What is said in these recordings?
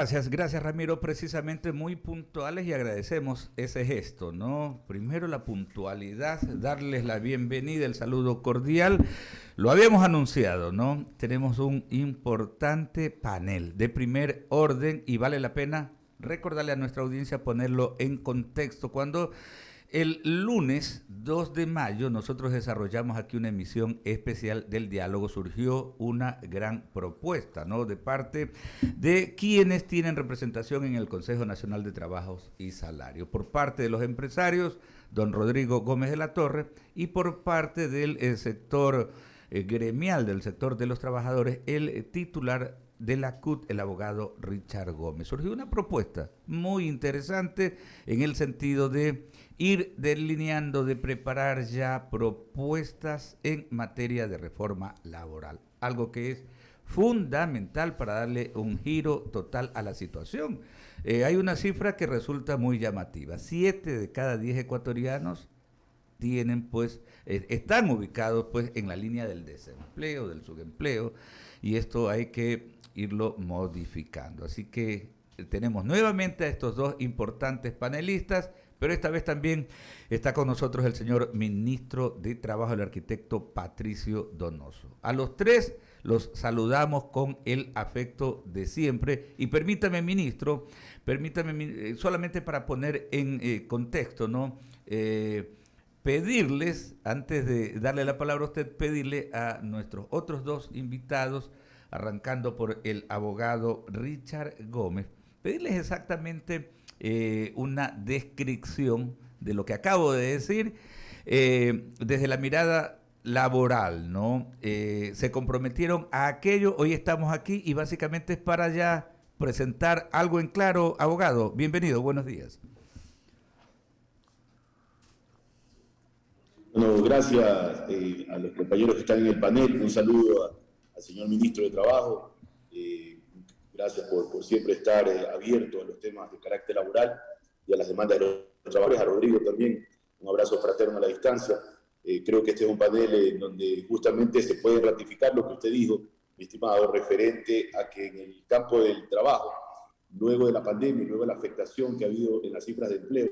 Gracias Ramiro, precisamente muy puntuales y agradecemos ese gesto, ¿no? Primero la puntualidad, darles la bienvenida, el saludo cordial. Lo habíamos anunciado, ¿no? Tenemos un importante panel de primer orden y vale la pena recordarle a nuestra audiencia ponerlo en contexto. Cuando el lunes 2 de mayo nosotros desarrollamos aquí una emisión especial del diálogo. Surgió una gran propuesta, ¿no? De parte de quienes tienen representación en el Consejo Nacional de Trabajos y Salarios. Por parte de los empresarios, don Rodrigo Gómez de la Torre, y por parte del sector gremial, del sector de los trabajadores, el titular de la CUT, el abogado Richard Gómez. Surgió una propuesta muy interesante en el sentido de ir delineando, de preparar ya propuestas en materia de reforma laboral, algo que es fundamental para darle un giro total a la situación. Hay una cifra que resulta muy llamativa: 7 de cada 10 ecuatorianos tienen están ubicados en la línea del desempleo, del subempleo, y esto hay que irlo modificando. Así que tenemos nuevamente a estos dos importantes panelistas, pero esta vez también está con nosotros el señor ministro de Trabajo, el arquitecto Patricio Donoso. A los tres los saludamos con el afecto de siempre. Y permítame, ministro, solamente para poner en contexto, ¿no? Pedirles, antes de darle la palabra a usted, pedirle a nuestros otros dos invitados, arrancando por el abogado Richard Gómez, pedirles exactamente una descripción de lo que acabo de decir desde la mirada laboral, ¿no? Se comprometieron a aquello, hoy estamos aquí y básicamente es para ya presentar algo en claro. Abogado, bienvenido, buenos días. Bueno, gracias a los compañeros que están en el panel. Un saludo al señor ministro de Trabajo. Gracias por siempre estar abierto a los temas de carácter laboral y a las demandas de los trabajadores. A Rodrigo también, un abrazo fraterno a la distancia. Creo que este es un panel en donde justamente se puede ratificar lo que usted dijo, mi estimado, referente a que en el campo del trabajo, luego de la pandemia y luego de la afectación que ha habido en las cifras de empleo,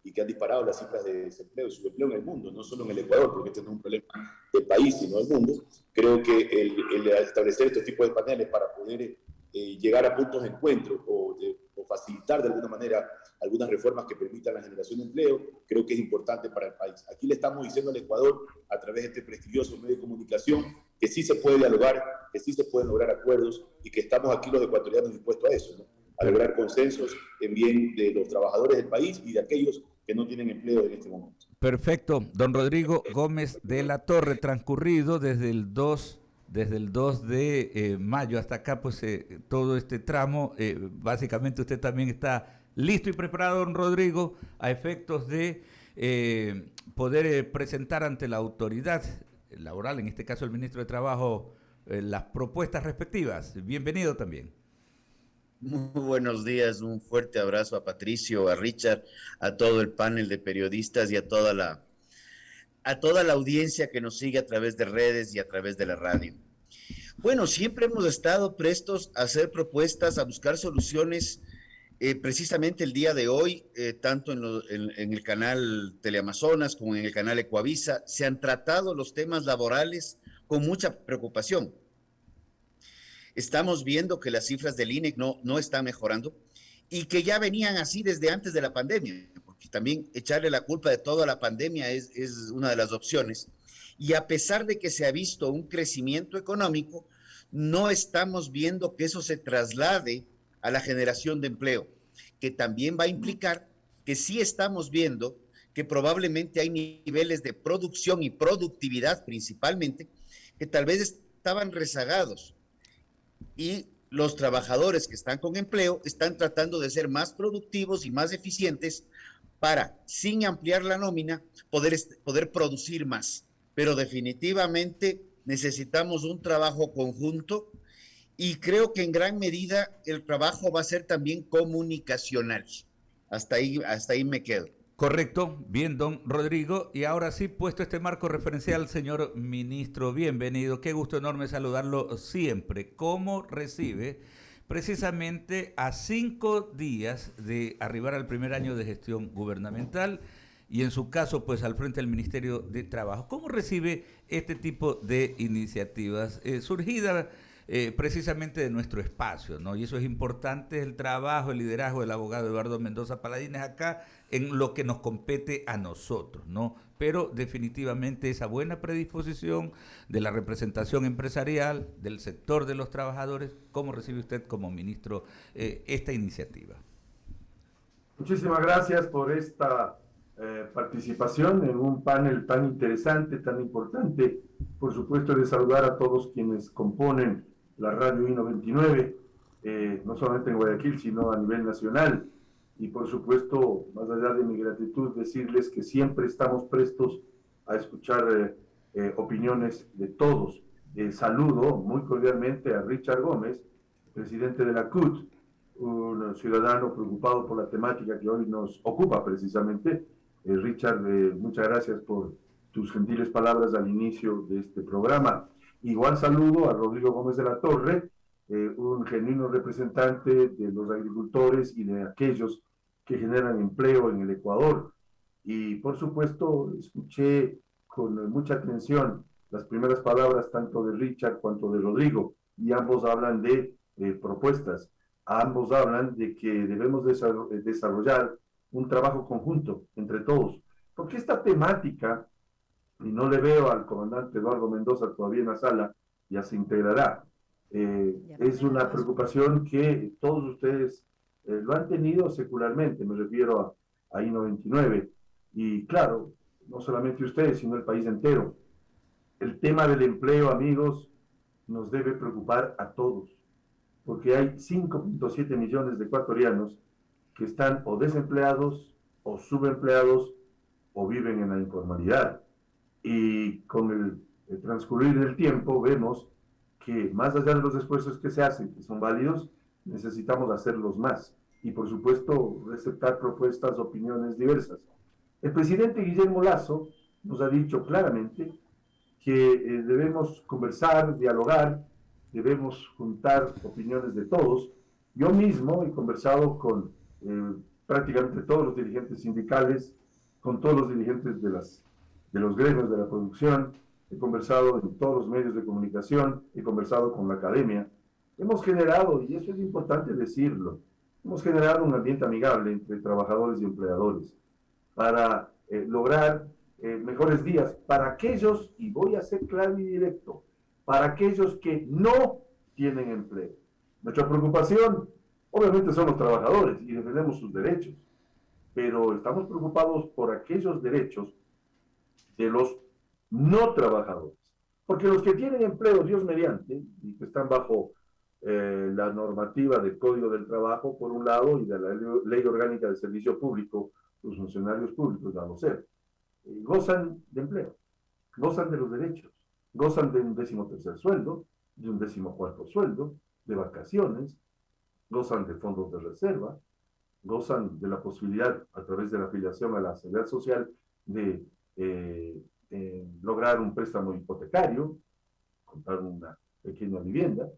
y que han disparado las cifras de desempleo y subempleo en el mundo, no solo en el Ecuador, porque este no es un problema del país, sino del mundo. Creo que el establecer estos tipos de paneles para poder llegar a puntos de encuentro o facilitar de alguna manera algunas reformas que permitan la generación de empleo, creo que es importante para el país. Aquí le estamos diciendo al Ecuador, a través de este prestigioso medio de comunicación, que sí se puede dialogar, que sí se pueden lograr acuerdos y que estamos aquí los ecuatorianos dispuestos a eso, ¿no? A lograr consensos en bien de los trabajadores del país y de aquellos que no tienen empleo en este momento. Perfecto. Don Rodrigo Gómez de la Torre, transcurrido desde el 2 de mayo hasta acá, todo este tramo, básicamente usted también está listo y preparado, don Rodrigo, a efectos de poder presentar ante la autoridad laboral, en este caso el ministro de Trabajo, las propuestas respectivas. Bienvenido también. Muy buenos días, un fuerte abrazo a Patricio, a Richard, a todo el panel de periodistas y a toda la audiencia que nos sigue a través de redes y a través de la radio. Bueno, siempre hemos estado prestos a hacer propuestas, a buscar soluciones. Precisamente el día de hoy, tanto en el canal Teleamazonas como en el canal Ecuavisa, se han tratado los temas laborales con mucha preocupación. Estamos viendo que las cifras del INEC no están mejorando y que ya venían así desde antes de la pandemia, porque también echarle la culpa de toda la pandemia es una de las opciones. Y a pesar de que se ha visto un crecimiento económico, no estamos viendo que eso se traslade a la generación de empleo, que también va a implicar que sí estamos viendo que probablemente hay niveles de producción y productividad principalmente que tal vez estaban rezagados. Y los trabajadores que están con empleo están tratando de ser más productivos y más eficientes para, sin ampliar la nómina, poder producir más. Pero definitivamente necesitamos un trabajo conjunto y creo que en gran medida el trabajo va a ser también comunicacional. Hasta ahí me quedo. Correcto, bien, don Rodrigo. Y ahora sí, puesto este marco referencial, señor ministro, bienvenido. Qué gusto enorme saludarlo siempre. ¿Cómo recibe precisamente a 5 días de arribar al primer año de gestión gubernamental y en su caso, pues al frente del Ministerio de Trabajo. ¿Cómo recibe este tipo de iniciativas surgidas precisamente de nuestro espacio, ¿no? Y eso es importante, el trabajo, el liderazgo del abogado Eduardo Mendoza Paladines acá en lo que nos compete a nosotros, ¿no? Pero definitivamente esa buena predisposición de la representación empresarial, del sector de los trabajadores, ¿cómo recibe usted como ministro esta iniciativa? Muchísimas gracias por esta participación en un panel tan interesante, tan importante. Por supuesto, de saludar a todos quienes componen la radio I-99, no solamente en Guayaquil, sino a nivel nacional. Y por supuesto, más allá de mi gratitud, decirles que siempre estamos prestos a escuchar opiniones de todos. Saludo muy cordialmente a Richard Gómez, presidente de la CUT, un ciudadano preocupado por la temática que hoy nos ocupa precisamente. Richard, muchas gracias por tus gentiles palabras al inicio de este programa. Igual saludo a Rodrigo Gómez de la Torre, un genuino representante de los agricultores y de aquellos que generan empleo en el Ecuador. Y por supuesto, escuché con mucha atención las primeras palabras tanto de Richard cuanto de Rodrigo, y ambos hablan de propuestas. Ambos hablan de que debemos desarrollar un trabajo conjunto entre todos, porque esta temática, y no le veo al comandante Eduardo Mendoza todavía en la sala, ya se integrará, es una preocupación que todos ustedes lo han tenido secularmente, me refiero a I-99, y claro, no solamente ustedes, sino el país entero. El tema del empleo, amigos, nos debe preocupar a todos, porque hay 5.7 millones de ecuatorianos que están o desempleados o subempleados o viven en la informalidad. Y con el transcurrir del tiempo vemos que más allá de los esfuerzos que se hacen, que son válidos, necesitamos hacerlos más. Y por supuesto, receptar propuestas, opiniones diversas. El presidente Guillermo Lasso nos ha dicho claramente que debemos conversar, dialogar, debemos juntar opiniones de todos. Yo mismo he conversado con prácticamente todos los dirigentes sindicales, con todos los dirigentes de los gremios de la producción, he conversado en todos los medios de comunicación, he conversado con la academia. Hemos generado, y eso es importante decirlo, hemos generado un ambiente amigable entre trabajadores y empleadores para lograr mejores días para aquellos, y voy a ser claro y directo, para aquellos que no tienen empleo. Nuestra preocupación, obviamente, son los trabajadores y defendemos sus derechos, pero estamos preocupados por aquellos derechos de los no trabajadores, porque los que tienen empleo, Dios mediante, y que están bajo la normativa del Código del Trabajo, por un lado, y de la Ley Orgánica de Servicio Público, los funcionarios públicos, la LOSER, gozan de empleo, gozan de los derechos, gozan de un 13º sueldo, de un 14º sueldo, de vacaciones, gozan de fondos de reserva, gozan de la posibilidad, a través de la afiliación a la Seguridad Social, de lograr un préstamo hipotecario, comprar una pequeña vivienda,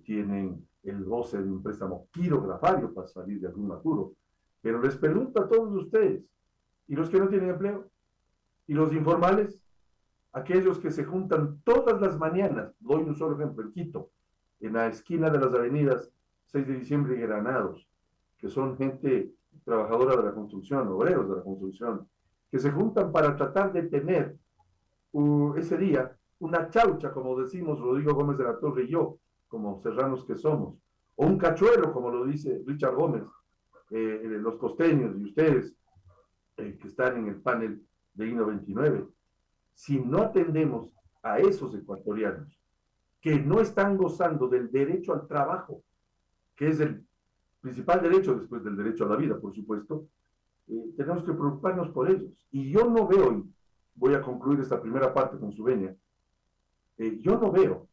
tienen el goce de un préstamo quirografario para salir de algún apuro. Pero les pregunto a todos ustedes, ¿y los que no tienen empleo? ¿Y los informales? Aquellos que se juntan todas las mañanas, doy un solo ejemplo, en Quito, en la esquina de las avenidas 6 de diciembre y Granados, que son gente trabajadora de la construcción, obreros de la construcción, que se juntan para tratar de tener ese día una chaucha, como decimos Rodrigo Gómez de la Torre y yo, como serranos que somos, o un cachuelo, como lo dice Richard Gómez, los costeños y ustedes que están en el panel de I-99. Si no atendemos a esos ecuatorianos que no están gozando del derecho al trabajo, que es el principal derecho después del derecho a la vida, por supuesto, tenemos que preocuparnos por ellos. Y yo no veo, y voy a concluir esta primera parte con su venia, yo no veo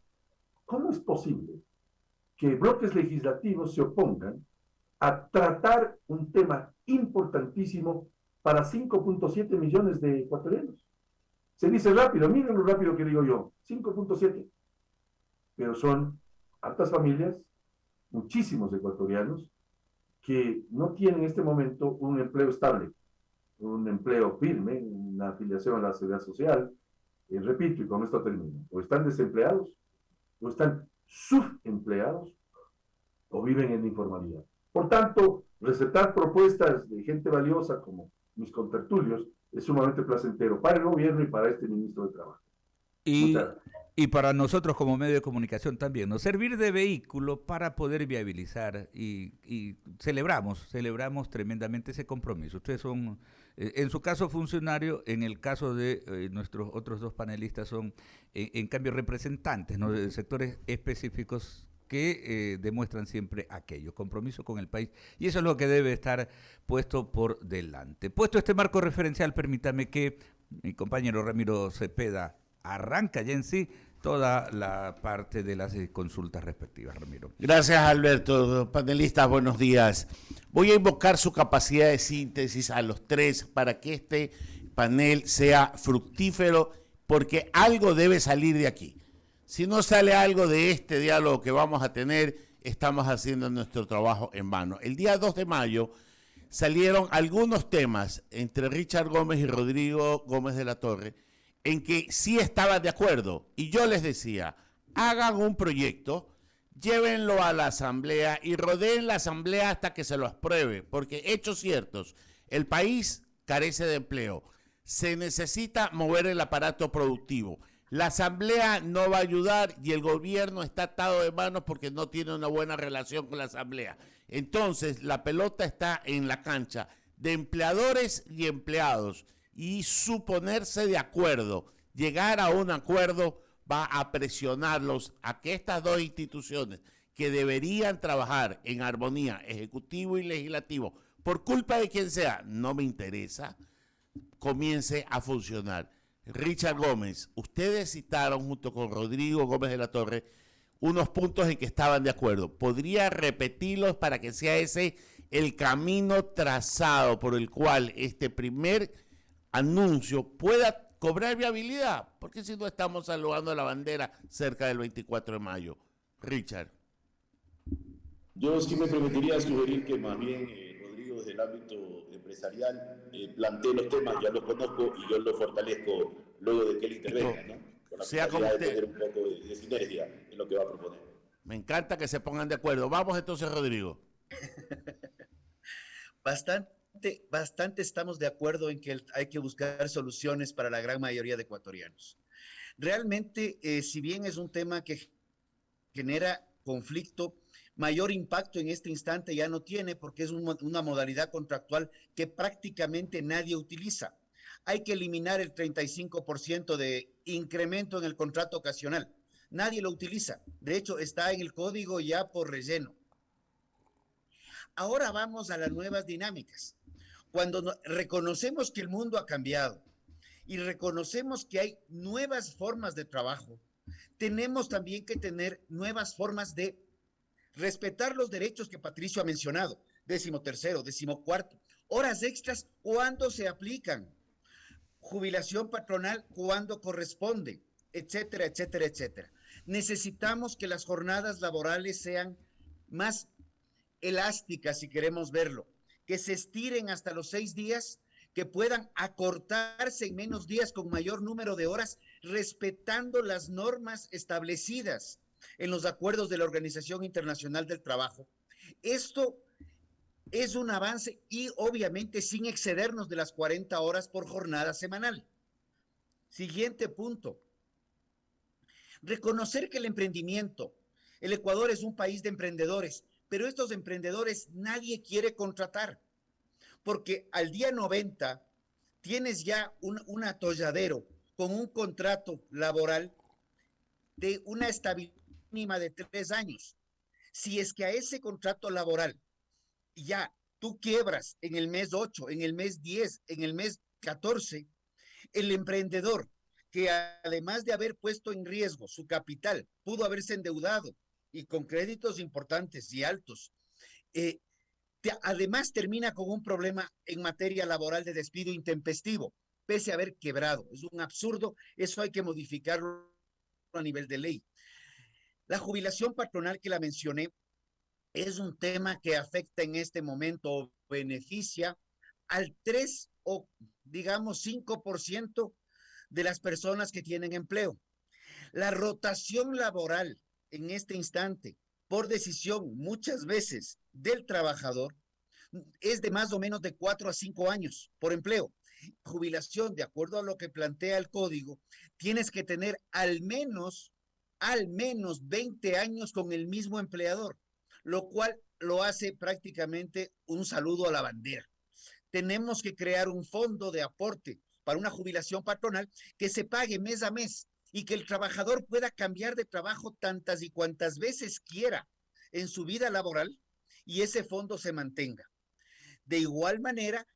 cómo es posible que bloques legislativos se opongan a tratar un tema importantísimo para 5.7 millones de ecuatorianos. Se dice rápido, miren lo rápido que digo yo, 5.7. Pero son hartas familias, muchísimos ecuatorianos que no tienen en este momento un empleo estable, un empleo firme, una afiliación a la seguridad social. Repito, y con esto termino, o están desempleados, o están subempleados, o viven en informalidad. Por tanto, recetar propuestas de gente valiosa como mis contertulios es sumamente placentero para el gobierno y para este ministro de Trabajo. Y, y para nosotros como medio de comunicación también, ¿no? Servir de vehículo para poder viabilizar y celebramos tremendamente ese compromiso. Ustedes son, en su caso, funcionario, en el caso de nuestros otros dos panelistas son, en cambio, representantes, ¿no? De sectores específicos que demuestran siempre aquello, compromiso con el país, y eso es lo que debe estar puesto por delante. Puesto este marco referencial, permítame que mi compañero Ramiro Cepeda arranca ya en sí toda la parte de las consultas respectivas, Ramiro. Gracias, Alberto. Panelistas, buenos días. Voy a invocar su capacidad de síntesis a los tres para que este panel sea fructífero, porque algo debe salir de aquí. Si no sale algo de este diálogo que vamos a tener, estamos haciendo nuestro trabajo en vano. El día 2 de mayo salieron algunos temas entre Richard Gómez y Rodrigo Gómez de la Torre en que sí estaban de acuerdo. Y yo les decía, hagan un proyecto, llévenlo a la asamblea y rodeen la asamblea hasta que se lo apruebe, porque hechos ciertos, el país carece de empleo, se necesita mover el aparato productivo. La asamblea no va a ayudar y el gobierno está atado de manos porque no tiene una buena relación con la asamblea. Entonces, la pelota está en la cancha de empleadores y empleados y su ponerse de acuerdo, llegar a un acuerdo va a presionarlos a que estas dos instituciones que deberían trabajar en armonía, ejecutivo y legislativo, por culpa de quien sea, no me interesa, comience a funcionar. Richard Gómez, ustedes citaron junto con Rodrigo Gómez de la Torre unos puntos en que estaban de acuerdo. ¿Podría repetirlos para que sea ese el camino trazado por el cual este primer anuncio pueda cobrar viabilidad? Porque si no estamos saludando la bandera cerca del 24 de mayo. Richard. Yo sí me permitiría sugerir que más bien Rodrigo, desde el ámbito empresarial, plantee los temas, ya los conozco y yo los fortalezco luego de que él intervenga, ¿no? Con la finalidad de tener un poco de sinergia en lo que va a proponer. Me encanta que se pongan de acuerdo. Vamos entonces, Rodrigo. Bastante estamos de acuerdo en que hay que buscar soluciones para la gran mayoría de ecuatorianos. Realmente, si bien es un tema que genera conflicto, mayor impacto en este instante ya no tiene porque es una modalidad contractual que prácticamente nadie utiliza. Hay que eliminar el 35% de incremento en el contrato ocasional. Nadie lo utiliza. De hecho, está en el código ya por relleno. Ahora vamos a las nuevas dinámicas. Cuando reconocemos que el mundo ha cambiado y reconocemos que hay nuevas formas de trabajo, tenemos también que tener nuevas formas de respetar los derechos que Patricio ha mencionado, 13º, 14º, horas extras cuando se aplican, jubilación patronal cuando corresponde, etcétera, etcétera, etcétera. Necesitamos que las jornadas laborales sean más elásticas, si queremos verlo, que se estiren hasta los 6 días, que puedan acortarse en menos días con mayor número de horas, respetando las normas establecidas en los acuerdos de la Organización Internacional del Trabajo. Esto es un avance y obviamente sin excedernos de las 40 horas por jornada semanal. Siguiente punto. Reconocer que el emprendimiento, el Ecuador es un país de emprendedores, pero estos emprendedores nadie quiere contratar, porque al día 90 tienes ya un atolladero con un contrato laboral de una estabilidad mínima de 3 años. Si es que a ese contrato laboral ya tú quiebras en el mes 8, en el mes 10, en el mes 14, el emprendedor que además de haber puesto en riesgo su capital, pudo haberse endeudado y con créditos importantes y altos, además termina con un problema en materia laboral de despido intempestivo, pese a haber quebrado. Es un absurdo, eso hay que modificarlo a nivel de ley. La jubilación patronal que la mencioné es un tema que afecta en este momento o beneficia al 3 o digamos 5% de las personas que tienen empleo. La rotación laboral en este instante, por decisión muchas veces del trabajador, es de más o menos de 4 a 5 años por empleo. Jubilación, de acuerdo a lo que plantea el código, tienes que tener al menos 20 años con el mismo empleador, lo cual lo hace prácticamente un saludo a la bandera. Tenemos que crear un fondo de aporte para una jubilación patronal que se pague mes a mes y que el trabajador pueda cambiar de trabajo tantas y cuantas veces quiera en su vida laboral y ese fondo se mantenga. De igual manera,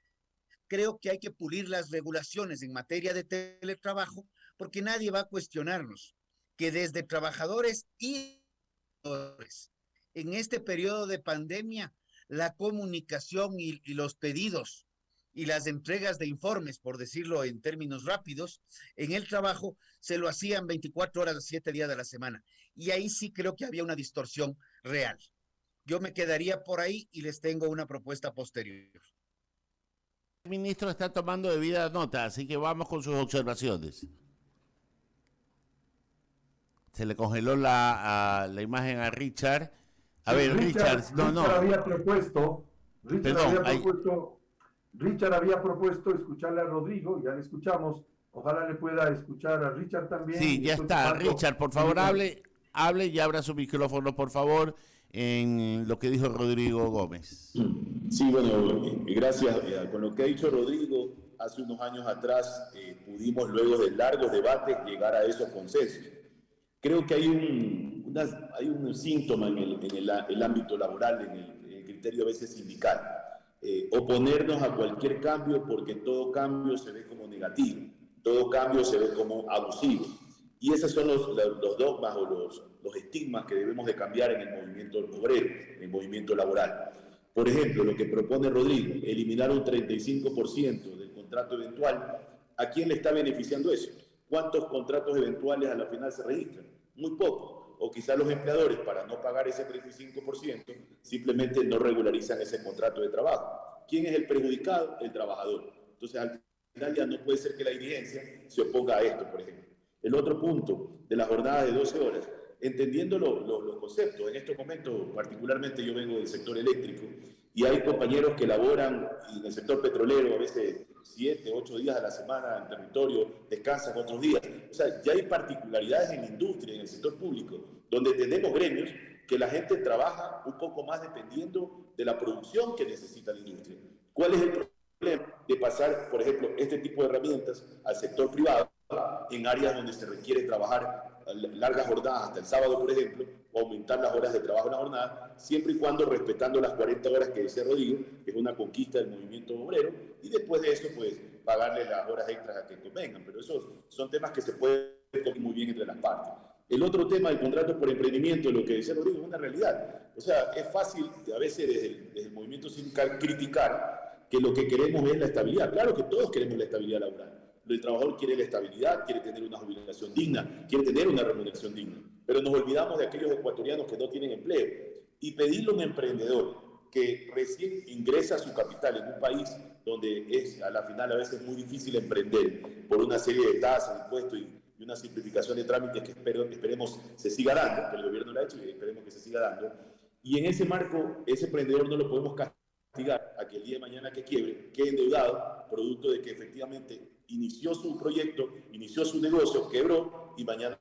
creo que hay que pulir las regulaciones en materia de teletrabajo porque nadie va a cuestionarnos que desde trabajadores y en este periodo de pandemia la comunicación y los pedidos y las entregas de informes, por decirlo en términos rápidos, en el trabajo se lo hacían 24 horas, 7 días de la semana. Y ahí sí creo que había una distorsión real. Yo me quedaría por ahí y les tengo una propuesta posterior. El ministro está tomando debida nota, así que vamos con sus observaciones. Se le congeló la imagen a Richard. A ver, Richard, Richard había propuesto escucharle a Rodrigo, ya le escuchamos. Ojalá le pueda escuchar a Richard también. Sí, ya está. Richard, por favor, hable y abra su micrófono, por favor, en lo que dijo Rodrigo Gómez. Sí, bueno, gracias. Con lo que ha dicho Rodrigo, hace unos años atrás pudimos, luego de largos debates, llegar a esos consensos. Creo que hay un síntoma en el ámbito laboral, en el criterio a veces sindical. Oponernos a cualquier cambio porque todo cambio se ve como negativo, todo cambio se ve como abusivo. Y esos son los dogmas o los estigmas que debemos de cambiar en el movimiento obrero, en el movimiento laboral. Por ejemplo, lo que propone Rodrigo, eliminar un 35% del contrato eventual, ¿a quién le está beneficiando eso? ¿Cuántos contratos eventuales a la final se registran? Muy poco. O quizás los empleadores, para no pagar ese 35%, simplemente no regularizan ese contrato de trabajo. ¿Quién es el perjudicado? El trabajador. Entonces, al final ya no puede ser que la dirigencia se oponga a esto, por ejemplo. El otro punto de la jornada de 12 horas, entendiendo los conceptos. En estos momentos, particularmente yo vengo del sector eléctrico y hay compañeros que laboran en el sector petrolero a veces 7, 8 días a la semana en territorio, descansan otros días. O sea, ya hay particularidades en la industria, en el sector público, donde tenemos gremios que la gente trabaja un poco más dependiendo de la producción que necesita la industria. ¿Cuál es el problema de pasar, por ejemplo, este tipo de herramientas al sector privado en áreas donde se requiere trabajar largas jornadas, hasta el sábado, por ejemplo, o aumentar las horas de trabajo en la jornada, siempre y cuando respetando las 40 horas que decía Rodrigo, que es una conquista del movimiento obrero, y después de eso, pues, pagarle las horas extras a que convengan. Pero esos son temas que se pueden tocar muy bien entre las partes. El otro tema del contrato por emprendimiento, lo que decía Rodrigo, es una realidad. O sea, es fácil a veces desde el movimiento sindical criticar que lo que queremos es la estabilidad. Claro que todos queremos la estabilidad laboral. El trabajador quiere la estabilidad, quiere tener una jubilación digna, quiere tener una remuneración digna. Pero nos olvidamos de aquellos ecuatorianos que no tienen empleo. Y pedirle a un emprendedor que recién ingresa su capital en un país donde es a la final a veces muy difícil emprender por una serie de tasas, impuestos y una simplificación de trámites que esperemos se siga dando, que el gobierno lo ha hecho y esperemos que se siga dando. Y en ese marco, ese emprendedor no lo podemos castigar a que el día de mañana que quiebre, quede endeudado, producto de que efectivamente inició su proyecto, inició su negocio, quebró y mañana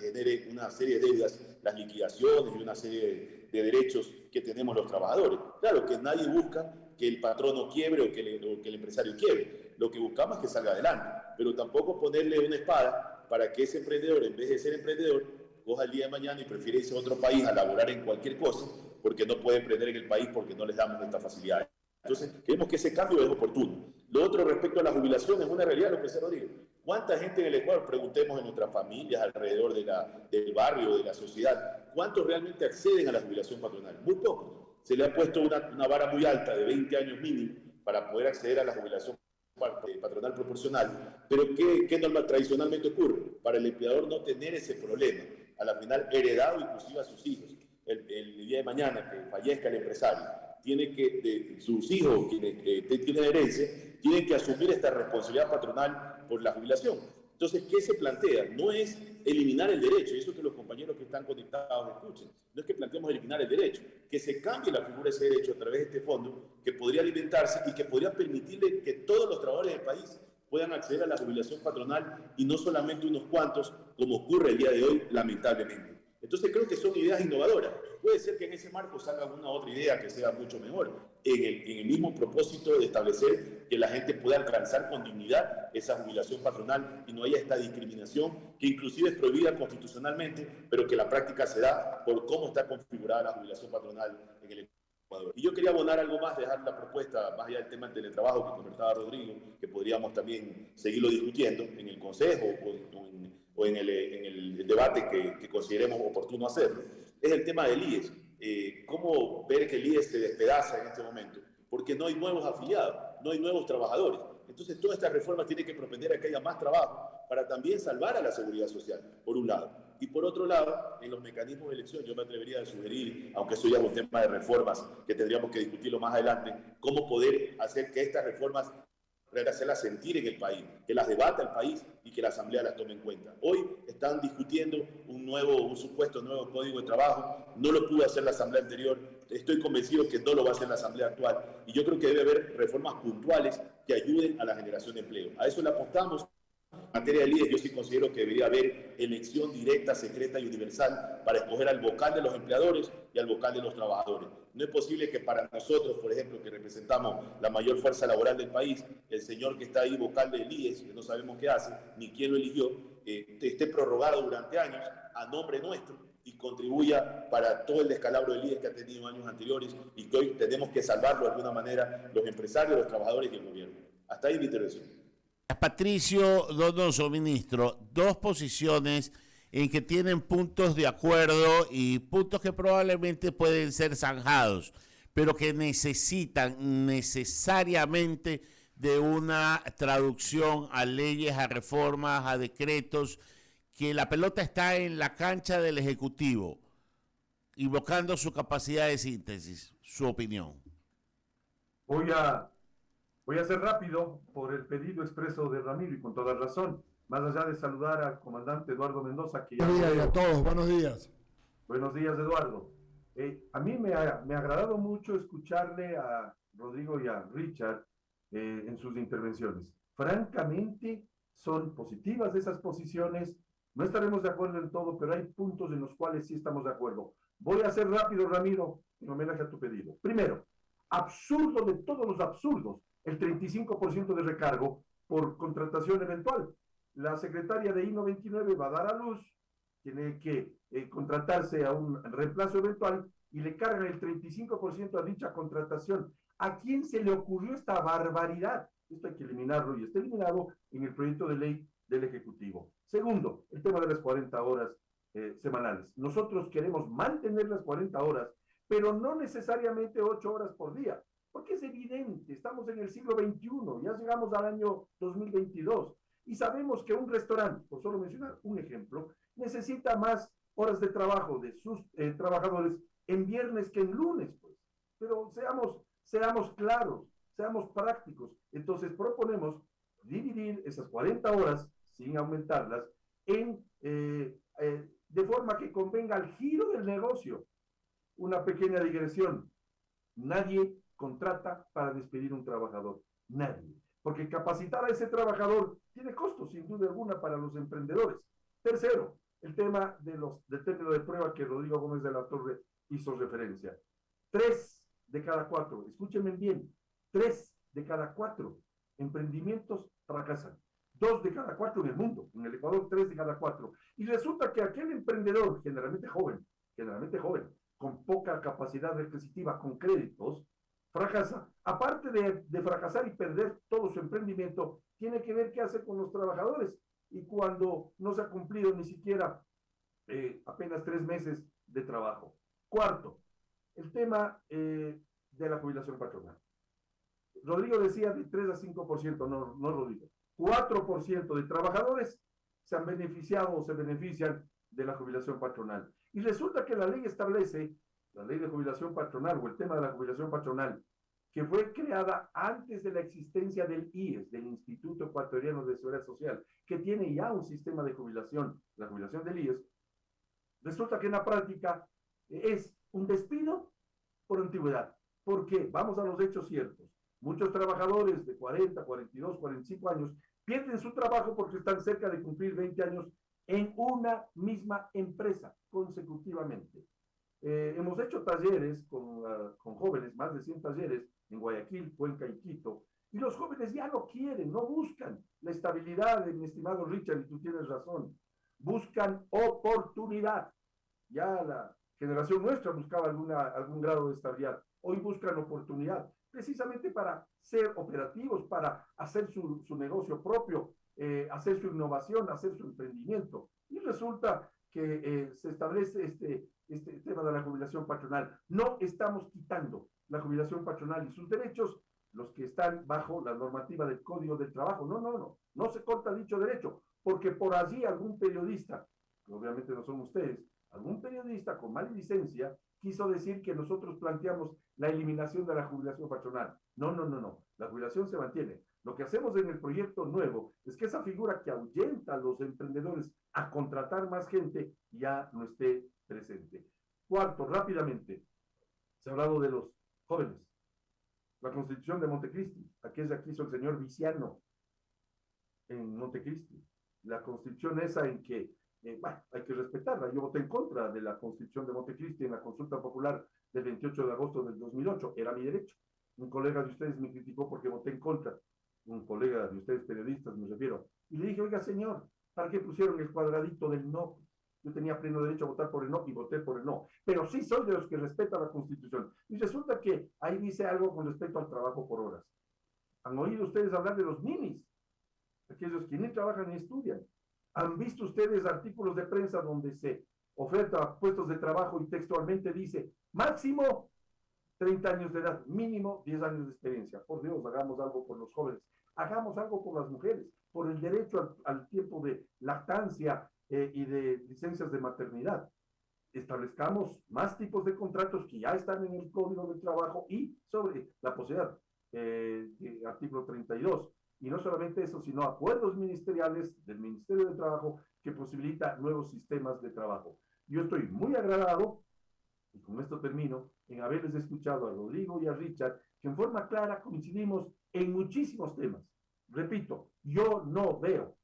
genere una serie de deudas, las liquidaciones y una serie de derechos que tenemos los trabajadores. Claro que nadie busca que el patrono quiebre o que el empresario quiebre. Lo que buscamos es que salga adelante, pero tampoco ponerle una espada para que ese emprendedor, en vez de ser emprendedor, coja el día de mañana y prefiere irse a otro país a laborar en cualquier cosa porque no puede emprender en el país porque no les damos estas facilidades. Entonces, creemos que ese cambio es oportuno. Lo otro respecto a la jubilación es una realidad, lo que se lo digo. ¿Cuánta gente en el Ecuador, preguntemos en nuestras familias, alrededor del barrio, de la sociedad, cuántos realmente acceden a la jubilación patronal? Muy pocos. Se le ha puesto una vara muy alta de 20 años mínimo para poder acceder a la jubilación patronal proporcional. Pero ¿qué normal tradicionalmente ocurre? Para el empleador no tener ese problema, a la final heredado inclusive a sus hijos. el día de mañana que fallezca el empresario, sus hijos, quienes tienen herencia, tienen que asumir esta responsabilidad patronal por la jubilación. Entonces, ¿qué se plantea? No es eliminar el derecho, y eso que los compañeros que están conectados escuchen, no es que planteemos eliminar el derecho, que se cambie la figura de ese derecho a través de este fondo, que podría alimentarse y que podría permitirle que todos los trabajadores del país puedan acceder a la jubilación patronal y no solamente unos cuantos, como ocurre el día de hoy, lamentablemente. Entonces creo que son ideas innovadoras. Puede ser que en ese marco salga una otra idea que sea mucho mejor, en el mismo propósito de establecer que la gente pueda alcanzar con dignidad esa jubilación patronal y no haya esta discriminación que inclusive es prohibida constitucionalmente, pero que la práctica se da por cómo está configurada la jubilación patronal en el Ecuador. Y yo quería abonar algo más, dejar la propuesta, más allá del tema del teletrabajo que conversaba Rodrigo, que podríamos también seguirlo discutiendo en el Consejo o en el debate que consideremos oportuno hacerlo, es el tema del IES. ¿Cómo ver que el IES se despedaza en este momento? Porque no hay nuevos afiliados, no hay nuevos trabajadores. Entonces, toda esta reforma tiene que propender a que haya más trabajo para también salvar a la seguridad social, por un lado. Y por otro lado, en los mecanismos de elección, yo me atrevería a sugerir, aunque eso ya es un tema de reformas que tendríamos que discutirlo más adelante, cómo poder hacer que estas reformas hacerlas sentir en el país, que las debata el país y que la Asamblea las tome en cuenta. Hoy están discutiendo un supuesto nuevo código de trabajo, no lo pudo hacer la Asamblea anterior, estoy convencido que no lo va a hacer la Asamblea actual y yo creo que debe haber reformas puntuales que ayuden a la generación de empleo. A eso le apostamos. En materia de líderes, yo sí considero que debería haber elección directa, secreta y universal para escoger al vocal de los empleadores y al vocal de los trabajadores. No es posible que para nosotros, por ejemplo, que representamos la mayor fuerza laboral del país, el señor que está ahí vocal del IES, que no sabemos qué hace, ni quién lo eligió, esté prorrogado durante años a nombre nuestro y contribuya para todo el descalabro del IES que ha tenido años anteriores y que hoy tenemos que salvarlo de alguna manera los empresarios, los trabajadores y el gobierno. Hasta ahí mi intervención. Patricio Donoso, ministro, dos posiciones en que tienen puntos de acuerdo y puntos que probablemente pueden ser zanjados, pero que necesitan necesariamente de una traducción a leyes, a reformas, a decretos, que la pelota está en la cancha del Ejecutivo, invocando su capacidad de síntesis, su opinión. Voy a ser rápido por el pedido expreso de Ramiro y con toda razón. Más allá de saludar al comandante Eduardo Mendoza, que ya... Buenos días a todos, buenos días. Buenos días, Eduardo. A mí me ha agradado mucho escucharle a Rodrigo y a Richard en sus intervenciones. Francamente, son positivas esas posiciones. No estaremos de acuerdo en todo, pero hay puntos en los cuales sí estamos de acuerdo. Voy a ser rápido, Ramiro, en homenaje a tu pedido. Primero, absurdo de todos los absurdos, el 35% de recargo por contratación eventual. La secretaria de I-99 va a dar a luz, tiene que contratarse a un reemplazo eventual y le cargan el 35% a dicha contratación. ¿A quién se le ocurrió esta barbaridad? Esto hay que eliminarlo y está eliminado en el proyecto de ley del Ejecutivo. Segundo, el tema de las 40 horas semanales. Nosotros queremos mantener las 40 horas, pero no necesariamente 8 horas por día. Porque es evidente, estamos en el siglo XXI, ya llegamos al año 2022 y sabemos que un restaurante, por solo mencionar un ejemplo, necesita más horas de trabajo de sus trabajadores en viernes que en lunes, pues. Pero seamos claros, seamos prácticos. Entonces proponemos dividir esas 40 horas, sin aumentarlas, de forma que convenga al giro del negocio. Una pequeña digresión. Nadie contrata para despedir un trabajador. Nadie. Porque capacitar a ese trabajador tiene costos, sin duda alguna, para los emprendedores. Tercero, el tema del término de prueba que Rodrigo Gómez de la Torre hizo referencia. 3 de cada 4, escúchenme bien, 3 de cada 4 emprendimientos fracasan. 2 de cada 4 en el mundo. En el Ecuador, 3 de cada 4. Y resulta que aquel emprendedor, generalmente joven, con poca capacidad adquisitiva, con créditos, fracasa. Aparte de fracasar y perder todo su emprendimiento, tiene que ver qué hace con los trabajadores. Y cuando no se ha cumplido ni siquiera apenas 3 meses de trabajo. Cuarto, el tema de la jubilación patronal. Rodrigo decía de 3 a 5%, no Rodrigo. 4% de trabajadores se han beneficiado o se benefician de la jubilación patronal. Y resulta que la ley establece, la ley de jubilación patronal o el tema de la jubilación patronal, que fue creada antes de la existencia del IES, del Instituto Ecuatoriano de Seguridad Social, que tiene ya un sistema de jubilación, la jubilación del IES, resulta que en la práctica es un despido por antigüedad. ¿Por qué? Vamos a los hechos ciertos. Muchos trabajadores de 40, 42, 45 años pierden su trabajo porque están cerca de cumplir 20 años en una misma empresa consecutivamente. Hemos hecho talleres con jóvenes, más de 100 talleres en Guayaquil, Cuenca y Quito, y los jóvenes ya no quieren, no buscan la estabilidad, mi estimado Richard, y tú tienes razón, buscan oportunidad. Ya la generación nuestra buscaba algún grado de estabilidad, hoy buscan oportunidad, precisamente para ser operativos, para hacer su negocio propio, hacer su innovación, hacer su emprendimiento. Y resulta que se establece este tema de la jubilación patronal. No estamos quitando la jubilación patronal y sus derechos, los que están bajo la normativa del Código del Trabajo. No se corta dicho derecho, porque por allí algún periodista, que obviamente no son ustedes, algún periodista con maledicencia quiso decir que nosotros planteamos la eliminación de la jubilación patronal. No. La jubilación se mantiene. Lo que hacemos en el proyecto nuevo es que esa figura que ahuyenta a los emprendedores a contratar más gente ya no esté presente. Cuarto, rápidamente, se ha hablado de los jóvenes. La Constitución de Montecristi, aquella que hizo el señor Viciano en Montecristi. La Constitución esa en que hay que respetarla. Yo voté en contra de la Constitución de Montecristi en la consulta popular del 28 de agosto del 2008. Era mi derecho. Un colega de ustedes me criticó porque voté en contra. Un colega de ustedes, periodistas, me refiero. Y le dije, oiga, señor, ¿para qué pusieron el cuadradito del no? Yo tenía pleno derecho a votar por el no y voté por el no. Pero sí soy de los que respeta la Constitución. Y resulta que ahí dice algo con respecto al trabajo por horas. ¿Han oído ustedes hablar de los ninis? Aquellos que ni trabajan ni estudian. ¿Han visto ustedes artículos de prensa donde se oferta puestos de trabajo y textualmente dice máximo 30 años de edad, mínimo 10 años de experiencia? Por Dios, hagamos algo por los jóvenes, hagamos algo por las mujeres, por el derecho al tiempo de lactancia y de licencias de maternidad. Establezcamos más tipos de contratos que ya están en el Código del Trabajo y sobre la posibilidad, artículo 32. Y no solamente eso, sino acuerdos ministeriales del Ministerio de Trabajo que posibilita nuevos sistemas de trabajo. Yo estoy muy agradado, y con esto termino, en haberles escuchado a Rodrigo y a Richard, que en forma clara coincidimos en muchísimos temas. Repito, yo no veo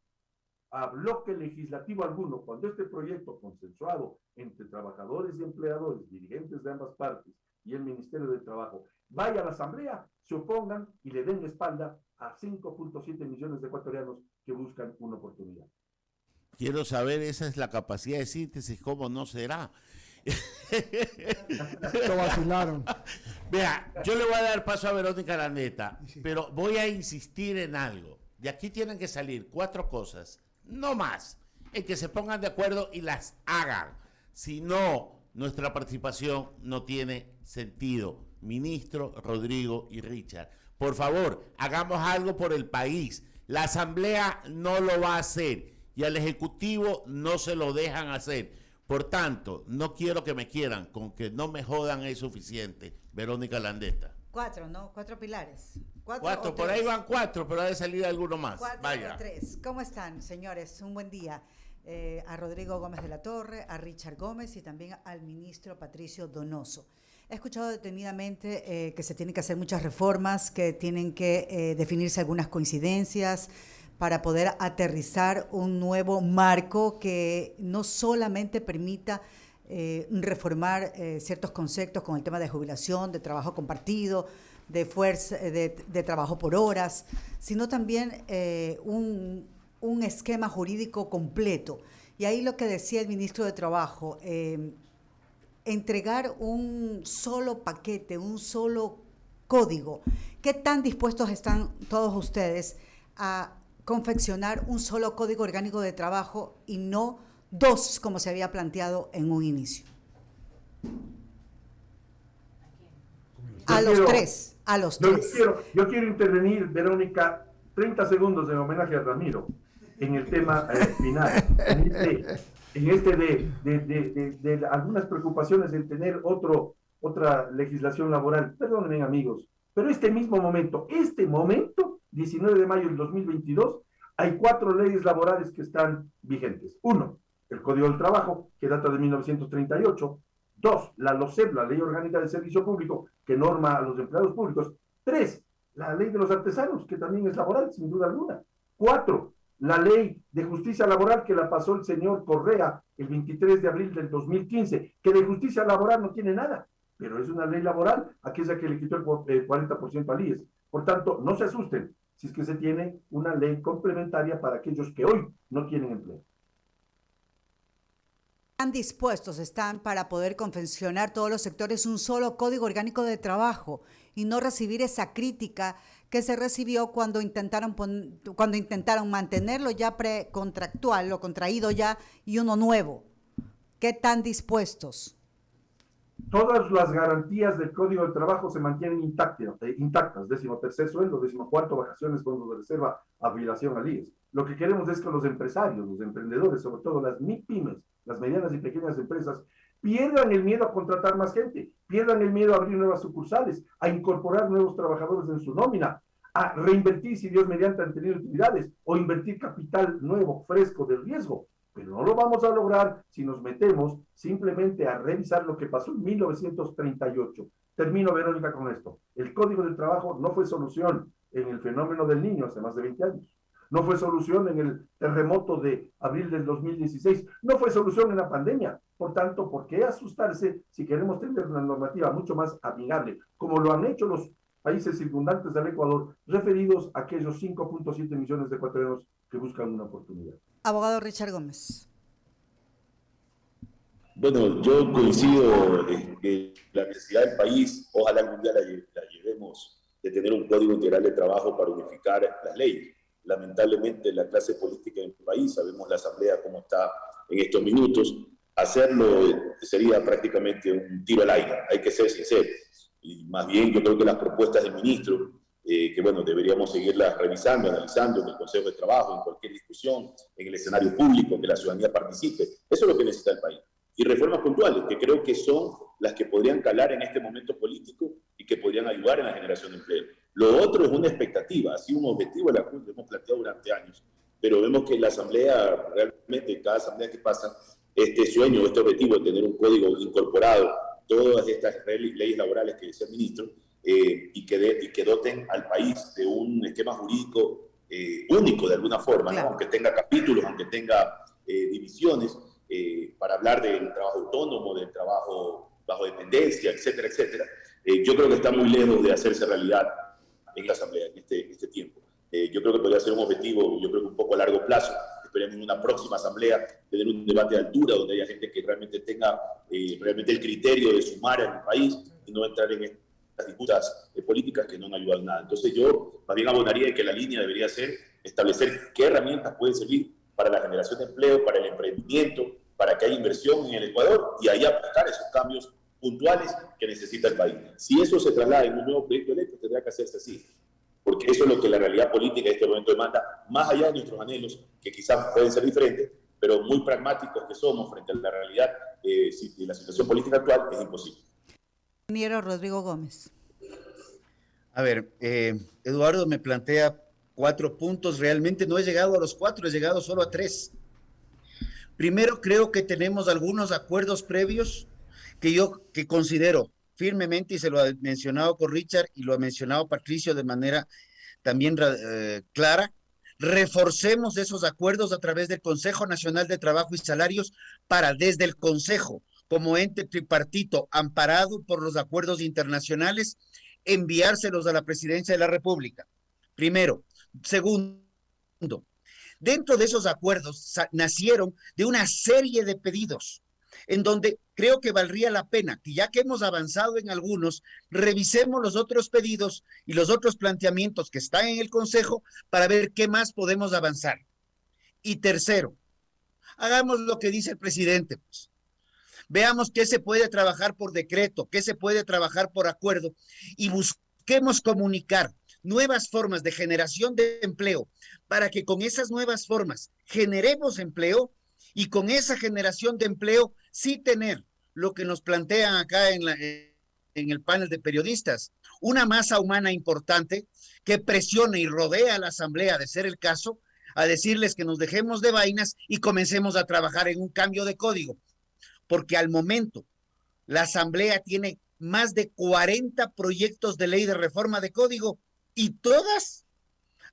a bloque legislativo alguno cuando este proyecto consensuado entre trabajadores y empleadores, dirigentes de ambas partes y el Ministerio de Trabajo, vaya a la Asamblea, se opongan y le den espalda a 5.7 millones de ecuatorianos que buscan una oportunidad. Quiero saber, esa es la capacidad de síntesis, ¿cómo no será? Lo vacilaron. Vea, yo le voy a dar paso a Verónica Landeta, pero voy a insistir en algo. De aquí tienen que salir 4 cosas, no más, en que se pongan de acuerdo y las hagan. Si no, nuestra participación no tiene sentido. Ministro, Rodrigo y Richard, por favor, hagamos algo por el país. La Asamblea no lo va a hacer y al Ejecutivo no se lo dejan hacer. Por tanto, no quiero que me quieran, con que no me jodan es suficiente. Verónica Landeta. 4, ¿no? 4 pilares. 4, por ahí van 4, pero ha de salir alguno más. 4 Vaya. o 3. ¿Cómo están, señores? Un buen día. A Rodrigo Gómez de la Torre, a Richard Gómez y también al ministro Patricio Donoso. He escuchado detenidamente que se tienen que hacer muchas reformas, que tienen que definirse algunas coincidencias para poder aterrizar un nuevo marco que no solamente permita reformar ciertos conceptos con el tema de jubilación, de trabajo compartido, de fuerza, de trabajo por horas, sino también un esquema jurídico completo. Y ahí lo que decía el ministro de Trabajo, entregar un solo paquete, un solo código. ¿Qué tan dispuestos están todos ustedes a confeccionar un solo código orgánico de trabajo y no 2 como se había planteado en un inicio? A los tres. Yo quiero intervenir, Verónica, 30 segundos en homenaje a Ramiro en el tema final. en este de algunas preocupaciones en tener otra legislación laboral. Perdónenme, amigos, pero este momento, 19 de mayo del 2022, hay 4 leyes laborales que están vigentes. 1, el Código del Trabajo, que data de 1938. 2, la LOCEP, la Ley Orgánica del Servicio Público, que norma a los empleados públicos. 3, la Ley de los Artesanos, que también es laboral, sin duda alguna. 4, la Ley de Justicia Laboral, que la pasó el señor Correa el 23 de abril del 2015, que de justicia laboral no tiene nada, pero es una ley laboral, aquella que le quitó el 40% al IES. Por tanto, no se asusten si es que se tiene una ley complementaria para aquellos que hoy no tienen empleo. ¿Están dispuestos para poder confeccionar todos los sectores un solo código orgánico de trabajo y no recibir esa crítica que se recibió cuando intentaron mantenerlo ya precontractual, lo contraído ya, y uno nuevo? ¿Qué tan dispuestos? Todas las garantías del Código de Trabajo se mantienen intactas, 13º sueldo, 14º vacaciones, fondos de reserva, afiliación al IES. Lo que queremos es que los empresarios, los emprendedores, sobre todo las MIPYMES, las medianas y pequeñas empresas, pierdan el miedo a contratar más gente, pierdan el miedo a abrir nuevas sucursales, a incorporar nuevos trabajadores en su nómina, a reinvertir, si Dios mediante, han tenido utilidades, o invertir capital nuevo, fresco, de riesgo. Pero no lo vamos a lograr si nos metemos simplemente a revisar lo que pasó en 1938. Termino, Verónica, con esto. El Código del Trabajo no fue solución en el fenómeno del Niño hace más de 20 años. No fue solución en el terremoto de abril del 2016. No fue solución en la pandemia. Por tanto, ¿por qué asustarse si queremos tener una normativa mucho más amigable, como lo han hecho los países circundantes del Ecuador, referidos a aquellos 5.7 millones de ecuatorianos que buscan una oportunidad? Abogado Richard Gómez. Bueno, yo coincido en que la necesidad del país, ojalá algún día la llevemos, de tener un código integral de trabajo para unificar las leyes. Lamentablemente, la clase política en el país, sabemos la Asamblea cómo está en estos minutos, hacerlo sería prácticamente un tiro al aire, hay que ser sinceros. Y más bien, yo creo que las propuestas del ministro, que bueno, deberíamos seguirlas revisando, analizando en el Consejo de Trabajo, en cualquier discusión, en el escenario público, que la ciudadanía participe. Eso es lo que necesita el país. Y reformas puntuales, que creo que son las que podrían calar en este momento político y que podrían ayudar en la generación de empleo. Lo otro es una expectativa, ha sido un objetivo de la Junta, hemos planteado durante años, pero vemos que la Asamblea, realmente cada Asamblea que pasa, este sueño, este objetivo de tener un código incorporado, todas estas leyes laborales que decía el ministro, y que doten al país de un esquema jurídico único de alguna forma, claro, ¿no? Aunque tenga capítulos, aunque tenga divisiones, para hablar del trabajo autónomo, del trabajo bajo dependencia, etcétera, etcétera. Yo creo que está muy lejos de hacerse realidad en la Asamblea en este tiempo. Yo creo que podría ser un objetivo, yo creo que un poco a largo plazo. Esperemos en una próxima Asamblea tener un debate de altura donde haya gente que realmente tenga realmente el criterio de sumar al país y no entrar en estas disputas políticas que no han ayudado en nada. Entonces yo más bien abonaría que la línea debería ser establecer qué herramientas pueden servir para la generación de empleo, para el emprendimiento, para que haya inversión en el Ecuador y ahí aplicar esos cambios puntuales que necesita el país. Si eso se traslada en un nuevo proyecto de ley, pues tendrá que hacerse así, porque eso es lo que la realidad política en este momento demanda, más allá de nuestros anhelos, que quizás pueden ser diferentes, pero muy pragmáticos que somos frente a la realidad de la situación política actual, es imposible. Ingeniero Rodrigo Gómez. A ver, Eduardo me plantea 4 puntos, realmente no he llegado a los 4, he llegado solo a 3. Primero, creo que tenemos algunos acuerdos previos que considero firmemente, y se lo ha mencionado con Richard y lo ha mencionado Patricio de manera también clara, reforcemos esos acuerdos a través del Consejo Nacional de Trabajo y Salarios para desde el Consejo, como ente tripartito amparado por los acuerdos internacionales, enviárselos a la Presidencia de la República. Primero. Segundo, dentro de esos acuerdos nacieron de una serie de pedidos en donde creo que valdría la pena que ya que hemos avanzado en algunos, revisemos los otros pedidos y los otros planteamientos que están en el Consejo para ver qué más podemos avanzar. Y tercero, hagamos lo que dice el presidente, pues. Veamos qué se puede trabajar por decreto, qué se puede trabajar por acuerdo y busquemos comunicar nuevas formas de generación de empleo para que con esas nuevas formas generemos empleo y con esa generación de empleo sí tener lo que nos plantean acá en el panel de periodistas, una masa humana importante que presione y rodea a la Asamblea, de ser el caso, a decirles que nos dejemos de vainas y comencemos a trabajar en un cambio de código, porque al momento la Asamblea tiene más de 40 proyectos de ley de reforma de código y todas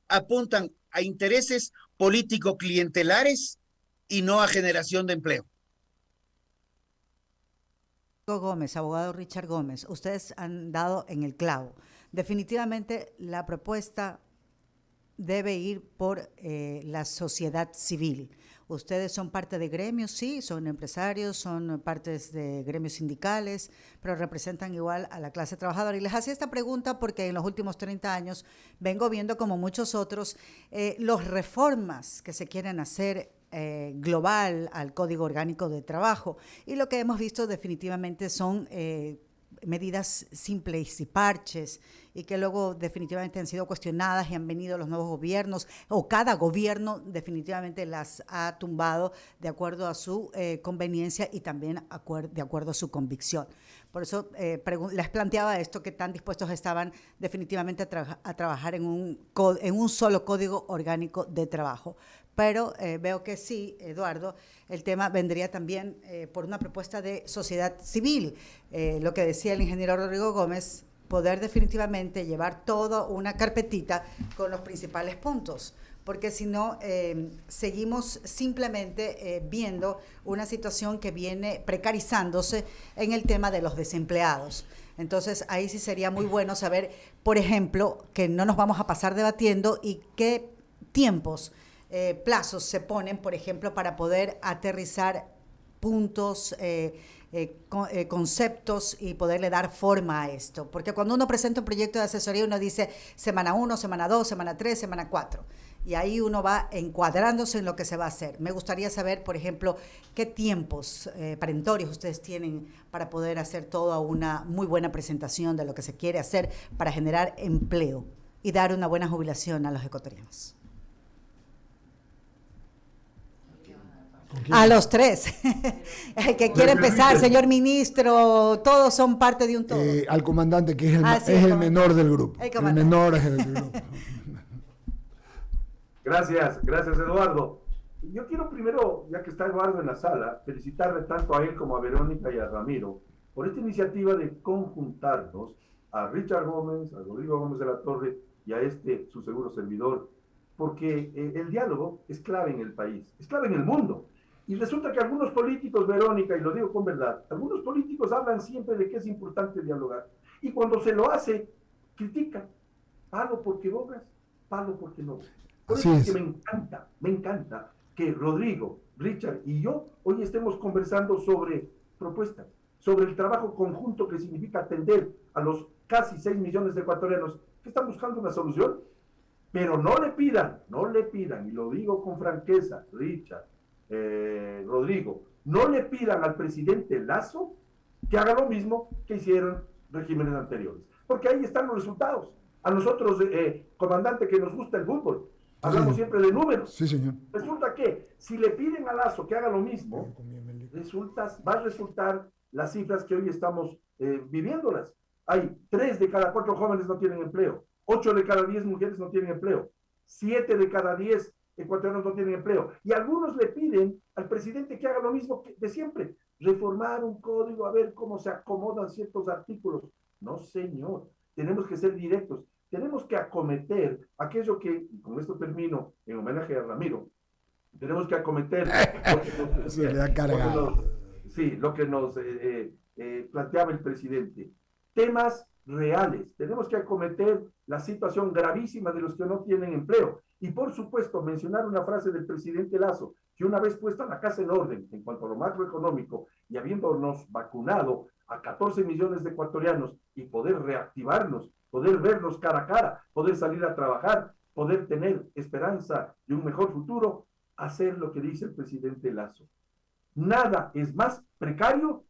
apuntan a intereses político-clientelares y no a generación de empleo. Gómez, abogado Richard Gómez, ustedes han dado en el clavo. Definitivamente la propuesta debe ir por la sociedad civil. Ustedes son parte de gremios, sí, son empresarios, son partes de gremios sindicales, pero representan igual a la clase trabajadora. Y les hacía esta pregunta porque en los últimos 30 años vengo viendo, como muchos otros, las reformas que se quieren hacer global al Código Orgánico de Trabajo. Y lo que hemos visto definitivamente son medidas simples y parches, y que luego definitivamente han sido cuestionadas y han venido los nuevos gobiernos, o cada gobierno definitivamente las ha tumbado de acuerdo a su conveniencia y también de acuerdo a su convicción. Por eso les planteaba esto, que tan dispuestos estaban definitivamente a trabajar en un solo Código Orgánico de Trabajo. Pero veo que sí, Eduardo, el tema vendría también por una propuesta de sociedad civil. Lo que decía el ingeniero Rodrigo Gómez, poder definitivamente llevar toda una carpetita con los principales puntos, porque si no, seguimos simplemente viendo una situación que viene precarizándose en el tema de los desempleados. Entonces, ahí sí sería muy bueno saber, por ejemplo, que no nos vamos a pasar debatiendo y qué tiempos, plazos se ponen, por ejemplo, para poder aterrizar puntos, conceptos y poderle dar forma a esto. Porque cuando uno presenta un proyecto de asesoría, uno dice semana 1, semana 2, semana 3, semana 4. Y ahí uno va encuadrándose en lo que se va a hacer. Me gustaría saber, por ejemplo, qué tiempos perentorios ustedes tienen para poder hacer toda una muy buena presentación de lo que se quiere hacer para generar empleo y dar una buena jubilación a los ecuatorianos. A los tres. El que quiere empezar, señor ministro, todos son parte de un todo. Al comandante, que es el menor del grupo. El menor es el grupo. Gracias Eduardo. Yo quiero primero, ya que está Eduardo en la sala, felicitarle tanto a él como a Verónica y a Ramiro por esta iniciativa de conjuntarnos a Richard Gómez, a Rodrigo Gómez de la Torre y a su seguro servidor, porque el diálogo es clave en el país, es clave en el mundo. Y resulta que algunos políticos, Verónica, y lo digo con verdad, algunos políticos hablan siempre de que es importante dialogar. Y cuando se lo hace, critican. Palo porque bogas, palo porque no. Por eso es que me encanta que Rodrigo, Richard y yo hoy estemos conversando sobre propuestas, sobre el trabajo conjunto que significa atender a los casi 6 millones de ecuatorianos que están buscando una solución. Pero no le pidan, y lo digo con franqueza, Richard, Rodrigo, no le pidan al presidente Lasso que haga lo mismo que hicieron regímenes anteriores, porque ahí están los resultados. A nosotros, comandante, que nos gusta el fútbol, hablamos siempre de números. Sí, señor. Resulta que si le piden a Lasso que haga lo mismo, va a resultar las cifras que hoy estamos viviéndolas. Hay 3 de cada 4 jóvenes no tienen empleo, 8 de cada 10 mujeres no tienen empleo, 7 de cada 10 ecuatorianos no tienen empleo. Y algunos le piden al presidente que haga lo mismo de siempre, reformar un código, a ver cómo se acomodan ciertos artículos. No, señor, tenemos que ser directos, tenemos que acometer aquello que, y con esto termino en homenaje a Ramiro, tenemos que acometer lo que nos planteaba el presidente. Temas reales. Tenemos que acometer la situación gravísima de los que no tienen empleo. Y por supuesto, mencionar una frase del presidente Lasso, que una vez puesta la casa en orden en cuanto a lo macroeconómico y habiéndonos vacunado a 14 millones de ecuatorianos y poder reactivarnos, poder vernos cara a cara, poder salir a trabajar, poder tener esperanza de un mejor futuro, hacer lo que dice el presidente Lasso. Nada es más precario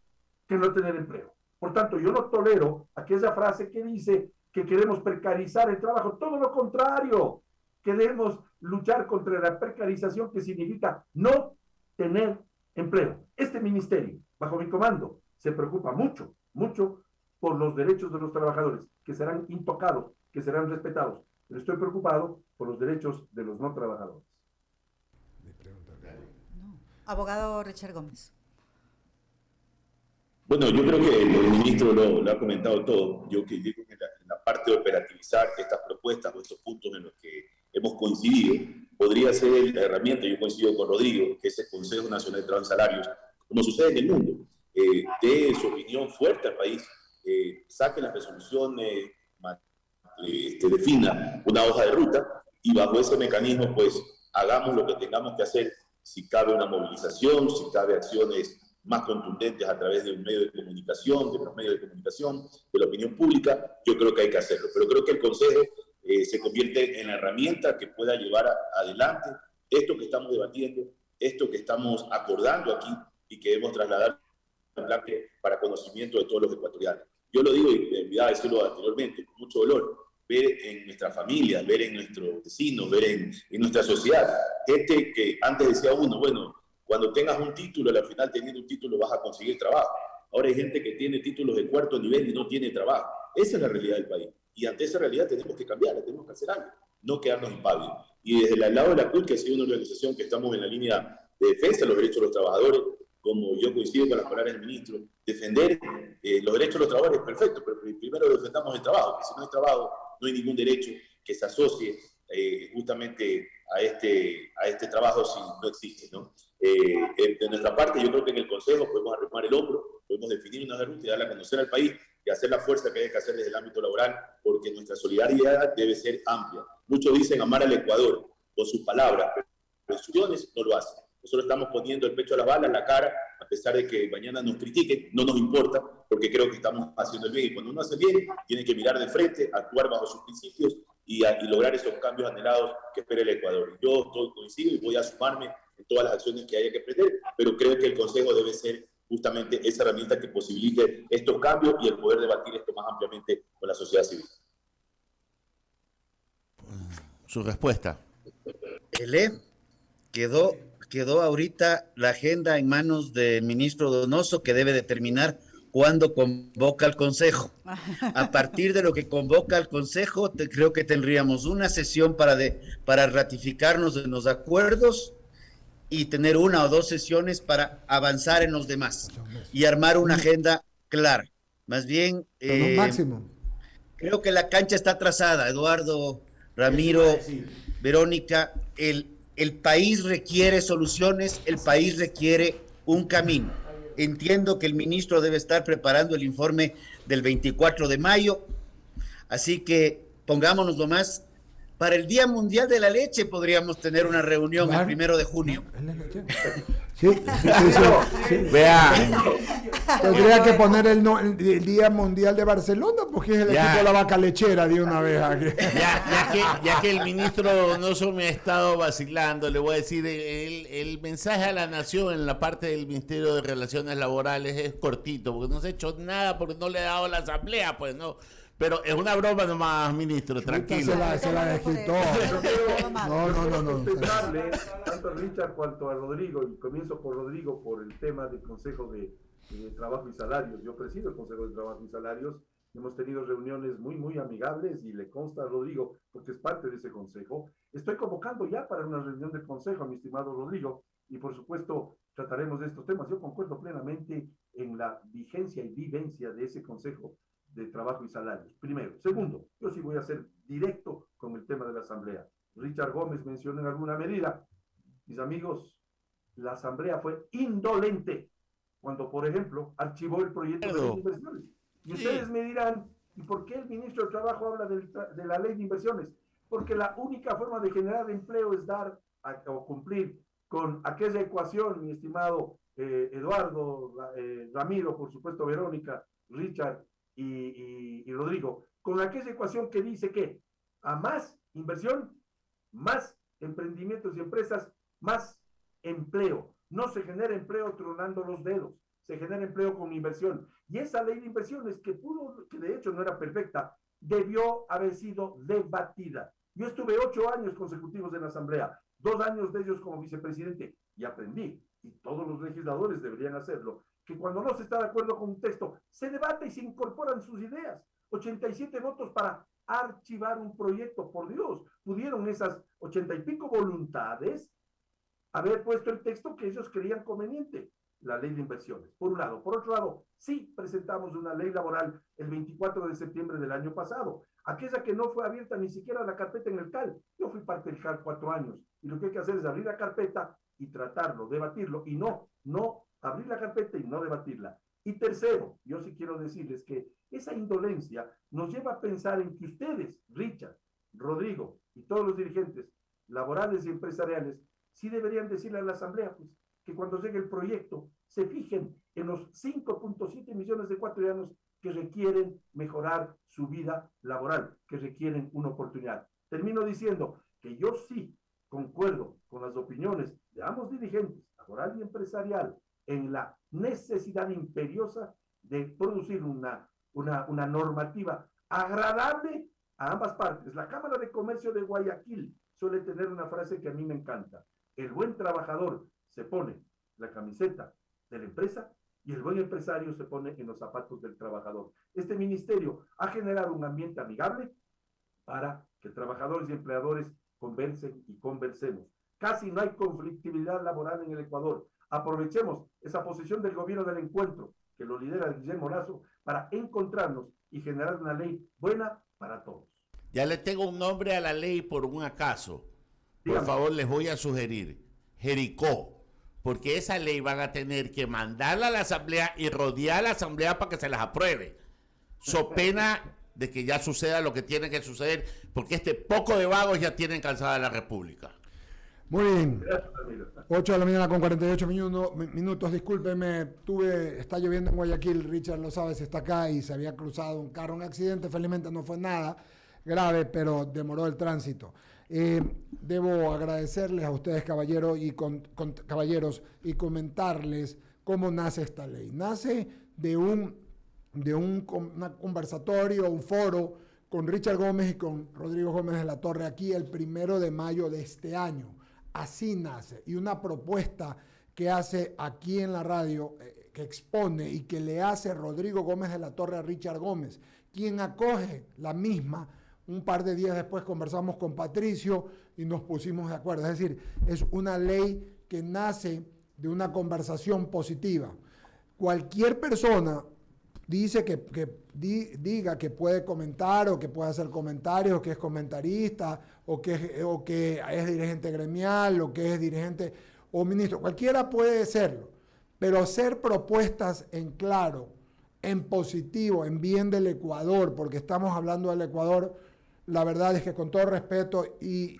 que no tener empleo. Por tanto, yo no tolero aquella frase que dice que queremos precarizar el trabajo. Todo lo contrario, queremos luchar contra la precarización, que significa no tener empleo. Este ministerio, bajo mi comando, se preocupa mucho, mucho por los derechos de los trabajadores, que serán intocados, que serán respetados. Pero estoy preocupado por los derechos de los no trabajadores. No. Abogado Richard Gómez. Bueno, yo creo que el ministro lo ha comentado todo. Yo que digo que en la parte de operativizar estas propuestas o estos puntos en los que hemos coincidido, podría ser la herramienta, yo coincido con Rodrigo, que es el Consejo Nacional de Trabajo y Salarios, como sucede en el mundo, dé su opinión fuerte al país, saque las resoluciones, defina una hoja de ruta y bajo ese mecanismo pues hagamos lo que tengamos que hacer, si cabe una movilización, si cabe acciones más contundentes a través de un medio de comunicación, de los medios de comunicación, de la opinión pública, yo creo que hay que hacerlo. Pero creo que el Consejo se convierte en la herramienta que pueda llevar adelante esto que estamos debatiendo, esto que estamos acordando aquí y que debemos trasladar para conocimiento de todos los ecuatorianos. Yo lo digo y me olvidaba decirlo anteriormente, con mucho dolor, ver en nuestras familias, ver en nuestros vecinos, ver en nuestra sociedad, gente que antes decía uno, bueno, cuando tengas un título, al final teniendo un título vas a conseguir trabajo. Ahora hay gente que tiene títulos de cuarto nivel y no tiene trabajo. Esa es la realidad del país. Y ante esa realidad tenemos que cambiarla, tenemos que hacer algo, no quedarnos impávidos. Y desde el lado de la CUT, que ha sido una organización que estamos en la línea de defensa de los derechos de los trabajadores, como yo coincido con las palabras del ministro, defender los derechos de los trabajadores es perfecto, pero primero defendamos el trabajo, porque si no hay trabajo, no hay ningún derecho que se asocie justamente a este trabajo si no existe, ¿no? De nuestra parte, yo creo que en el Consejo podemos arrimar el hombro, podemos definir una ruta y darle a conocer al país y hacer la fuerza que hay que hacer desde el ámbito laboral, porque nuestra solidaridad debe ser amplia. Muchos dicen amar al Ecuador con sus palabras, pero en sus acciones no lo hacen. Nosotros estamos poniendo el pecho a las balas, la cara, a pesar de que mañana nos critiquen, no nos importa, porque creo que estamos haciendo el bien. Y cuando uno hace el bien, tiene que mirar de frente, actuar bajo sus principios y lograr esos cambios anhelados que espera el Ecuador. Yo coincido y voy a sumarme en todas las acciones que haya que emprender, pero creo que el Consejo debe ser justamente esa herramienta que posibilite estos cambios y el poder debatir esto más ampliamente con la sociedad civil. Su respuesta. Quedó ahorita la agenda en manos del ministro Donoso, que debe determinar cuándo convoca al Consejo. A partir de lo que convoca al Consejo, creo que tendríamos una sesión para ratificarnos en los acuerdos y tener una o dos sesiones para avanzar en los demás y armar una agenda clara. Más bien, máximo. Creo que la cancha está trazada, Eduardo, Ramiro, Verónica, el país requiere soluciones, el país requiere un camino. Entiendo que el ministro debe estar preparando el informe del 24 de mayo, así que pongámonos nomás. Para el Día Mundial de la Leche podríamos tener una reunión el 1 de junio. Sí. Vea. Tendría que poner el Día Mundial de Barcelona, porque es el equipo de la vaca lechera de una vez aquí. Ya que el ministro Donoso me ha estado vacilando, le voy a decir, el mensaje a la nación en la parte del Ministerio de Relaciones Laborales es cortito, porque no se ha hecho nada, porque no le ha dado la asamblea, pues no. Pero es una broma nomás, ministro, tranquilo. Se la desquitó. No. Tanto a Richard cuanto a Rodrigo, y comienzo por Rodrigo por el tema del Consejo de Trabajo y Salarios. Yo presido el Consejo de Trabajo y Salarios. Hemos tenido reuniones muy amigables y le consta a Rodrigo, porque es parte de ese consejo. Estoy convocando ya para una reunión del consejo, mi estimado Rodrigo, y por supuesto trataremos de estos temas. Yo concuerdo plenamente en la vigencia y vivencia de ese consejo de trabajo y salarios, primero. Segundo, yo sí voy a ser directo con el tema de la asamblea. Richard Gómez mencionó en alguna medida, mis amigos, la asamblea fue indolente cuando, por ejemplo, archivó el proyecto de ley de inversiones. Y ustedes me dirán, ¿y por qué el ministro de Trabajo habla de la ley de inversiones? Porque la única forma de generar empleo es dar o cumplir con aquella ecuación, mi estimado Eduardo, Ramiro, por supuesto Verónica, Richard y Rodrigo, con aquella ecuación que dice que a más inversión, más emprendimientos y empresas, más empleo. No se genera empleo tronando los dedos, se genera empleo con inversión. Y esa ley de inversiones que de hecho no era perfecta, debió haber sido debatida. Yo estuve 8 años consecutivos en la asamblea, 2 años de ellos como vicepresidente, y aprendí. y todos los legisladores deberían hacerlo, que cuando no se está de acuerdo con un texto, se debate y se incorporan sus ideas. 87 votos para archivar un proyecto, por Dios, pudieron esas 80 y pico voluntades haber puesto el texto que ellos creían conveniente, la ley de inversiones, por un lado. Por otro lado, sí presentamos una ley laboral el 24 de septiembre del año pasado, aquella que no fue abierta ni siquiera la carpeta en el CAL. Yo fui parte del CAL 4 años, y lo que hay que hacer es abrir la carpeta y tratarlo, debatirlo, y no abrir la carpeta y no debatirla. Y tercero, yo sí quiero decirles que esa indolencia nos lleva a pensar en que ustedes, Richard, Rodrigo y todos los dirigentes laborales y empresariales, sí deberían decirle a la Asamblea, pues, que cuando llegue el proyecto se fijen en los 5.7 millones de ecuatorianos que requieren mejorar su vida laboral, que requieren una oportunidad. Termino diciendo que yo sí concuerdo con las opiniones de ambos dirigentes, laboral y empresarial, en la necesidad imperiosa de producir una normativa agradable a ambas partes. La Cámara de Comercio de Guayaquil suele tener una frase que a mí me encanta: el buen trabajador se pone la camiseta de la empresa y el buen empresario se pone en los zapatos del trabajador. Este ministerio ha generado un ambiente amigable para que trabajadores y empleadores conversen y conversemos. Casi no hay conflictividad laboral en el Ecuador. Aprovechemos esa posición del gobierno del encuentro, que lo lidera Guillermo Lasso, para encontrarnos y generar una ley buena para todos. Ya le tengo un nombre a la ley por un acaso. Por Dígame. favor, les voy a sugerir Jericó, porque esa ley van a tener que mandarla a la Asamblea y rodear a la Asamblea para que se las apruebe. So pena de que ya suceda lo que tiene que suceder, porque este poco de vagos ya tienen cansada la República. Muy bien. Gracias, Ramiro. 8 de la mañana con 48 minutos. Discúlpeme, está lloviendo en Guayaquil, Richard lo sabe, se está acá y se había cruzado un carro, un accidente, felizmente no fue nada grave, pero demoró el tránsito. Debo agradecerles a ustedes, caballeros, y comentarles cómo nace esta ley. Nace de un conversatorio, un foro con Richard Gómez y con Rodrigo Gómez de la Torre aquí el 1 de mayo de este año. Así nace, y una propuesta que hace aquí en la radio, que expone y que le hace Rodrigo Gómez de la Torre a Richard Gómez, quien acoge la misma. Un par de días después conversamos con Patricio y nos pusimos de acuerdo. Es decir, es una ley que nace de una conversación positiva. Cualquier persona dice diga que puede comentar o que puede hacer comentarios, que es comentarista o que es dirigente gremial o que es dirigente o ministro. Cualquiera puede serlo, pero hacer propuestas en claro, en positivo, en bien del Ecuador, porque estamos hablando del Ecuador. La verdad es que con todo respeto y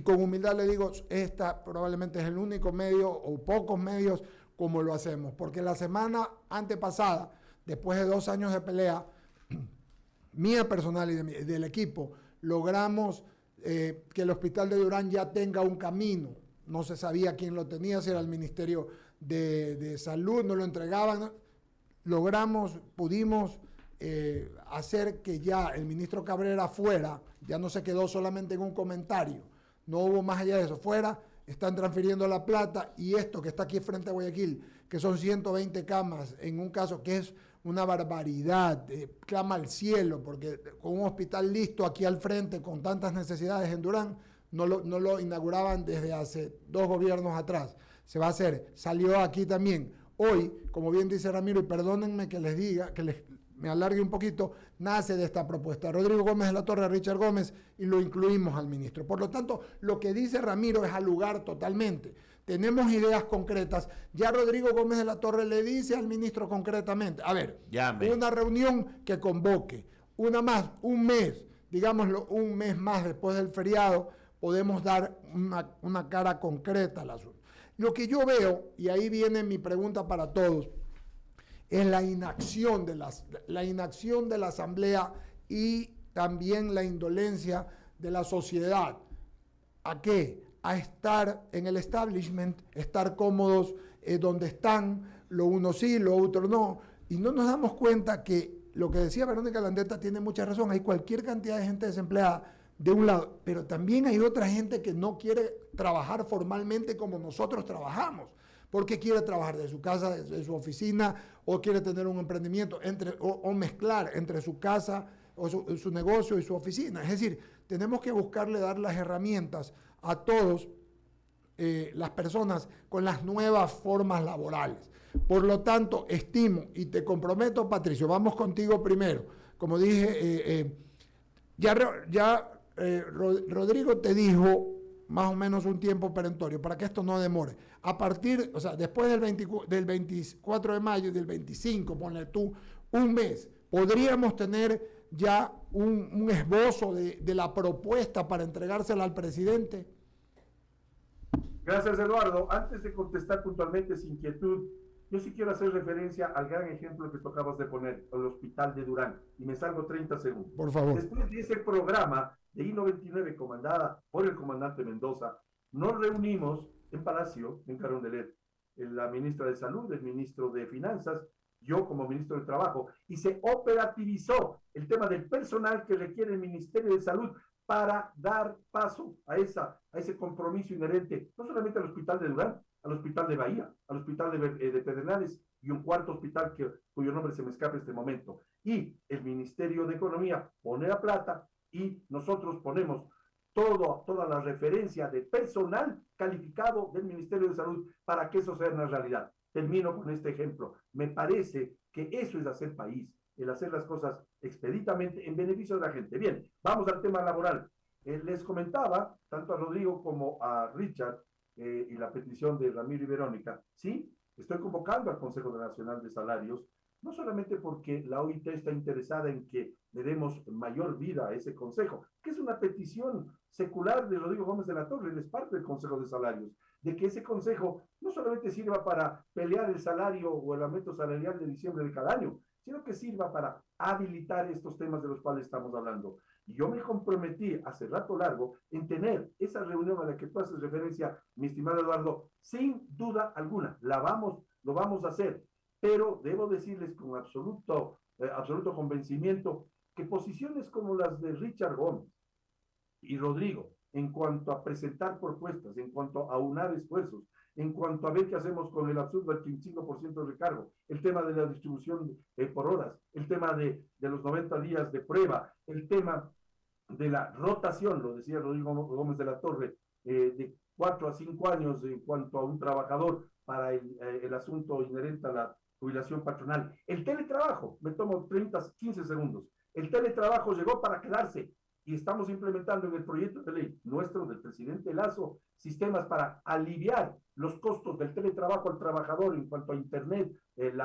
con humildad le digo, esta probablemente es el único medio o pocos medios como lo hacemos, porque la semana antepasada, después de 2 años de pelea, mía personal y del equipo, logramos que el hospital de Durán ya tenga un camino. No se sabía quién lo tenía, si era el Ministerio de Salud, no lo entregaban. Pudimos hacer que ya el ministro Cabrera fuera, ya no se quedó solamente en un comentario, no hubo más allá de eso, fuera, están transfiriendo la plata y esto que está aquí frente a Guayaquil, que son 120 camas, en un caso que es una barbaridad, clama al cielo, porque con un hospital listo aquí al frente, con tantas necesidades en Durán, no lo inauguraban desde hace 2 gobiernos atrás. Se va a hacer, salió aquí también. Hoy, como bien dice Ramiro, y perdónenme que les diga, me alargue un poquito, nace de esta propuesta. Rodrigo Gómez de la Torre, Richard Gómez, y lo incluimos al ministro. Por lo tanto, lo que dice Ramiro es al lugar totalmente. Tenemos ideas concretas. Ya Rodrigo Gómez de la Torre le dice al ministro concretamente, a ver, una reunión que convoque, una más, un mes, digámoslo, un mes más después del feriado, podemos dar una cara concreta al asunto. Lo que yo veo, y ahí viene mi pregunta para todos, es la inacción de la Asamblea y también la indolencia de la sociedad. ¿A qué? A estar en el establishment, estar cómodos donde están, lo uno sí, lo otro no, y no nos damos cuenta que lo que decía Verónica Landeta tiene mucha razón, hay cualquier cantidad de gente desempleada de un lado, pero también hay otra gente que no quiere trabajar formalmente como nosotros trabajamos. porque quiere trabajar de su casa, de su oficina, o quiere tener un emprendimiento, o mezclar entre su casa o su negocio y su oficina. Es decir, tenemos que buscarle dar las herramientas a todos las personas con las nuevas formas laborales. Por lo tanto, estimo y te comprometo, Patricio, vamos contigo primero. Como dije, Rodrigo te dijo más o menos un tiempo perentorio para que esto no demore. A partir, o sea, después del 24 de mayo y del 25, ponle tú, un mes, podríamos tener ya un esbozo de la propuesta para entregársela al presidente. Gracias, Eduardo. Antes de contestar puntualmente sin inquietud, yo sí quiero hacer referencia al gran ejemplo que tú acabas de poner, el hospital de Durán, y me salgo 30 segundos. Por favor. Después de ese programa de I-99 comandada por el comandante Mendoza, nos reunimos en Palacio, en Carondelet, la ministra de Salud, el ministro de Finanzas, yo como ministro de Trabajo, y se operativizó el tema del personal que requiere el Ministerio de Salud para dar paso a ese compromiso inherente, no solamente al hospital de Durán, al hospital de Bahía, al hospital de Pedernales y un cuarto hospital cuyo nombre se me escapa en este momento. Y el Ministerio de Economía pone la plata y nosotros ponemos toda la referencia de personal calificado del Ministerio de Salud para que eso sea una realidad. Termino con este ejemplo. Me parece que eso es hacer país, el hacer las cosas expeditamente en beneficio de la gente. Bien, vamos al tema laboral. Les comentaba, tanto a Rodrigo como a Richard, y la petición de Ramiro y Verónica, sí, estoy convocando al Consejo Nacional de Salarios, no solamente porque la OIT está interesada en que le demos mayor vida a ese consejo, que es una petición secular de Rodrigo Gómez de la Torre, él es parte del Consejo de Salarios, de que ese consejo no solamente sirva para pelear el salario o el aumento salarial de diciembre de cada año, sino que sirva para habilitar estos temas de los cuales estamos hablando. Y yo me comprometí hace rato largo en tener esa reunión a la que tú haces referencia, mi estimado Eduardo, sin duda alguna, lo vamos a hacer, pero debo decirles con absoluto convencimiento que posiciones como las de Richard Gómez y Rodrigo, en cuanto a presentar propuestas, en cuanto a aunar esfuerzos, en cuanto a ver qué hacemos con el absurdo del 25% de recargo, el tema de la distribución por horas, el tema de los 90 días de prueba, el tema de la rotación, lo decía Rodrigo Gómez de la Torre, de 4 a 5 años en cuanto a un trabajador para el asunto inherente a la jubilación patronal. El teletrabajo, me tomo 15 segundos, el teletrabajo llegó para quedarse y estamos implementando en el proyecto de ley nuestro, del presidente Lazo, sistemas para aliviar los costos del teletrabajo al trabajador en cuanto a internet, el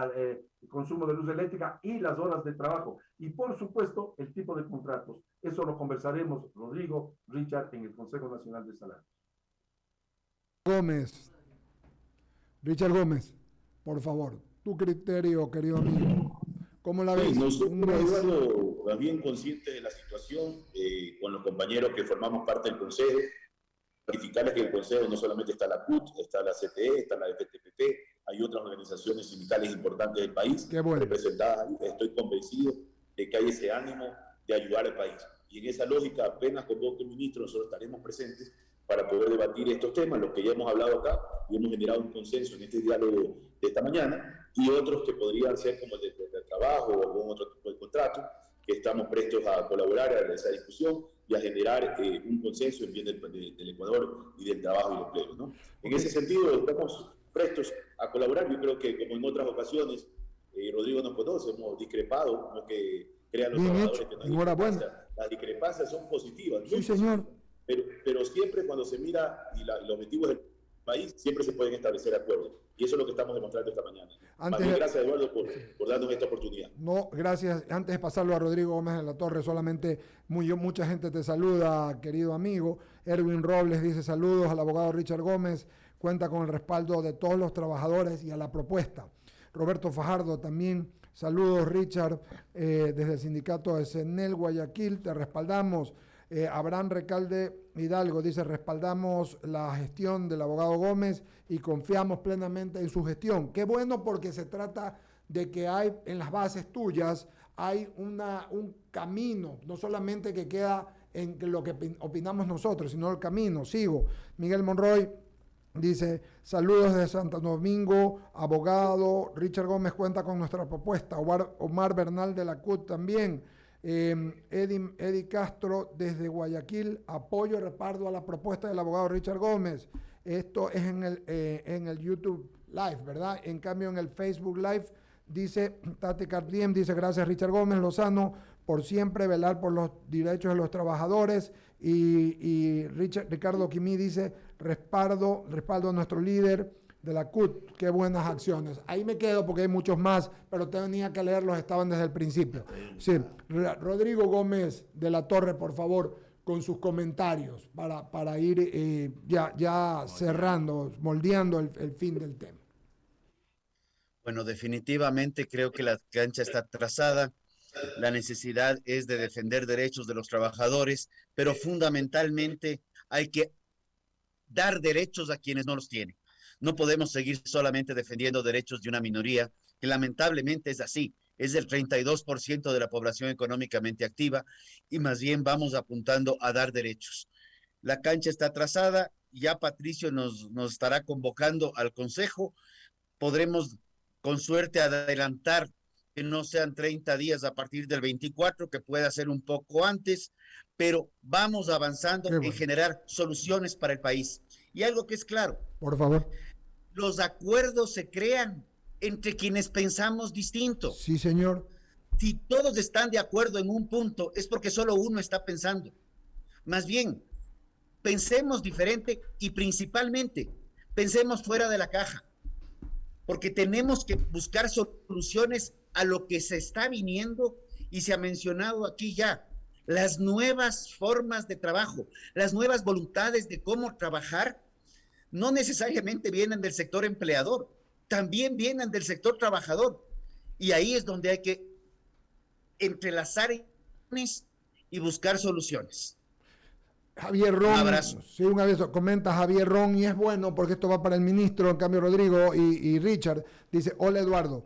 consumo de luz eléctrica y las horas de trabajo. Y por supuesto, el tipo de contratos. Eso lo conversaremos, Rodrigo, Richard, en el Consejo Nacional de Salarios. Richard Gómez, por favor, tu criterio, querido amigo. ¿Cómo la ves? Nosotros, Eduardo, bien conscientes de la situación, con los compañeros que formamos parte del Consejo, verificarles que en el Consejo no solamente está la CUT, está la CTE, está la FTPP, hay otras organizaciones sindicales importantes del país representadas. Estoy convencido de que hay ese ánimo de ayudar al país. Y en esa lógica, apenas convoque el ministro, nosotros estaremos presentes para poder debatir estos temas, los que ya hemos hablado acá, y hemos generado un consenso en este diálogo de esta mañana, y otros que podrían ser como el de trabajo o algún otro tipo de contrato, que estamos prestos a colaborar a esa discusión y a generar un consenso en bien del Ecuador y del trabajo y el empleo, ¿no? En ese sentido, estamos prestos a colaborar. Yo creo que, como en otras ocasiones, Rodrigo nos conoce, hemos discrepado, no que crean los trabajadores que no hay discrepancias. Las discrepancias son positivas. Sí, señor. Pero siempre cuando se mira y los objetivos del país, siempre se pueden establecer acuerdos. Y eso es lo que estamos demostrando esta mañana. Gracias, Eduardo, por darnos esta oportunidad. No, gracias. Antes de pasarlo a Rodrigo Gómez de la Torre, solamente mucha gente te saluda, querido amigo. Erwin Robles dice saludos al abogado Richard Gómez, cuenta con el respaldo de todos los trabajadores y a la propuesta. Roberto Fajardo también, saludos Richard, desde el sindicato de CENEL Guayaquil, te respaldamos. Abraham Recalde Hidalgo dice, respaldamos la gestión del abogado Gómez y confiamos plenamente en su gestión. Qué bueno, porque se trata de que hay en las bases tuyas, hay un camino, no solamente que queda en lo que opinamos nosotros, sino el camino. Sigo. Miguel Monroy Dice, saludos de Santo Domingo, abogado. Richard Gómez cuenta con nuestra propuesta. Omar Bernal de la CUT también. Eddie Castro desde Guayaquil, apoyo y respaldo a la propuesta del abogado Richard Gómez. Esto es en el YouTube Live, ¿verdad? En cambio, en el Facebook Live, dice Tati Cardiem, dice, gracias Richard Gómez Lozano por siempre velar por los derechos de los trabajadores. Y Ricardo Quimí dice, respaldo a nuestro líder de la CUT, qué buenas acciones. Ahí me quedo porque hay muchos más, pero tenía que leerlos, estaban desde el principio. Sí, Rodrigo Gómez de la Torre, por favor, con sus comentarios para ir ya cerrando, moldeando el fin del tema. Bueno, definitivamente creo que la cancha está trazada. La necesidad es de defender derechos de los trabajadores, pero fundamentalmente hay que dar derechos a quienes no los tienen. No podemos seguir solamente defendiendo derechos de una minoría, que lamentablemente es así. Es el 32% de la población económicamente activa y más bien vamos apuntando a dar derechos. La cancha está trazada, ya Patricio nos estará convocando al Consejo. Podremos con suerte adelantar que no sean 30 días a partir del 24, que pueda ser un poco antes, pero vamos avanzando en generar soluciones para el país. Y algo que es claro. Por favor. Los acuerdos se crean entre quienes pensamos distinto. Sí, señor. Si todos están de acuerdo en un punto, es porque solo uno está pensando. Más bien, pensemos diferente y principalmente, pensemos fuera de la caja. Porque tenemos que buscar soluciones a lo que se está viniendo y se ha mencionado aquí ya, las nuevas formas de trabajo, las nuevas voluntades de cómo trabajar, no necesariamente vienen del sector empleador, también vienen del sector trabajador. Y ahí es donde hay que entrelazar y buscar soluciones. Javier Ron, un abrazo. Sí, un abrazo. Comenta Javier Ron, y es bueno porque esto va para el ministro, en cambio Rodrigo y Richard. Dice, hola Eduardo,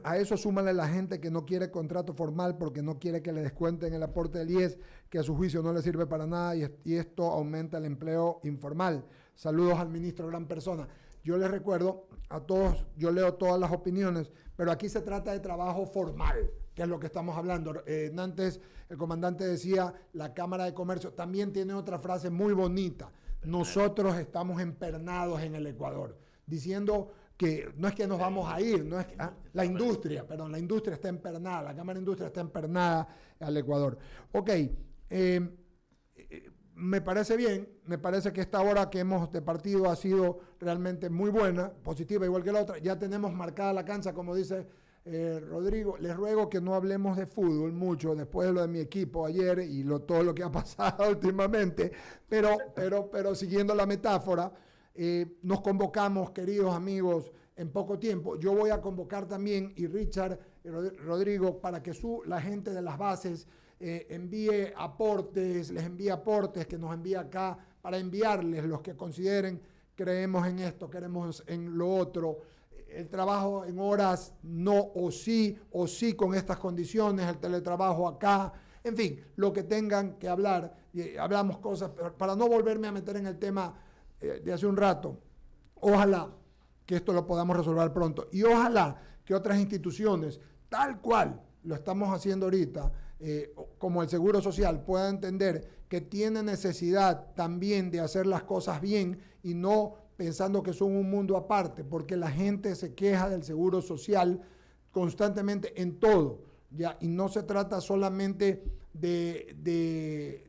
a eso súmale la gente que no quiere contrato formal porque no quiere que le descuenten el aporte del IES, que a su juicio no le sirve para nada y esto aumenta el empleo informal. Saludos al ministro, gran persona. Yo les recuerdo a todos, yo leo todas las opiniones, pero aquí se trata de trabajo formal, que es lo que estamos hablando. Antes el comandante decía, la Cámara de Comercio también tiene otra frase muy bonita. Nosotros estamos empernados en el Ecuador, diciendo que no es que nos vamos a ir, no es que, la industria está empernada, la Cámara de Industria está empernada al Ecuador. Ok, me parece bien, me parece que esta hora que hemos de partido ha sido realmente muy buena, positiva igual que la otra. Ya tenemos marcada la cancha, como dice Rodrigo. Les ruego que no hablemos de fútbol mucho después de lo de mi equipo ayer y todo lo que ha pasado últimamente, pero siguiendo la metáfora, nos convocamos, queridos amigos, en poco tiempo. Yo voy a convocar también, y Richard y Rodrigo, para que la gente de las bases envíe aportes, les envíe aportes, que nos envíe acá, para enviarles los que consideren, creemos en esto, queremos en lo otro. El trabajo en horas no o sí con estas condiciones, el teletrabajo acá, en fin, lo que tengan que hablar, hablamos cosas, para no volverme a meter en el tema de hace un rato. Ojalá que esto lo podamos resolver pronto y ojalá que otras instituciones, tal cual lo estamos haciendo ahorita, como el Seguro Social, pueda entender que tiene necesidad también de hacer las cosas bien y no pensando que son un mundo aparte, porque la gente se queja del Seguro Social constantemente en todo, ¿ya? Y no se trata solamente de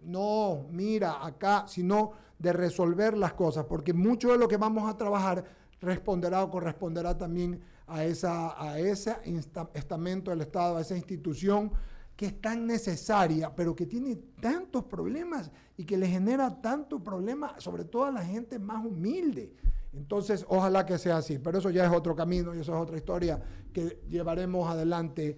no, mira, acá, sino de resolver las cosas, porque mucho de lo que vamos a trabajar responderá o corresponderá también a ese estamento del Estado, a esa institución que es tan necesaria, pero que tiene tantos problemas y que le genera tantos problemas, sobre todo a la gente más humilde. Entonces, ojalá que sea así, pero eso ya es otro camino y eso es otra historia que llevaremos adelante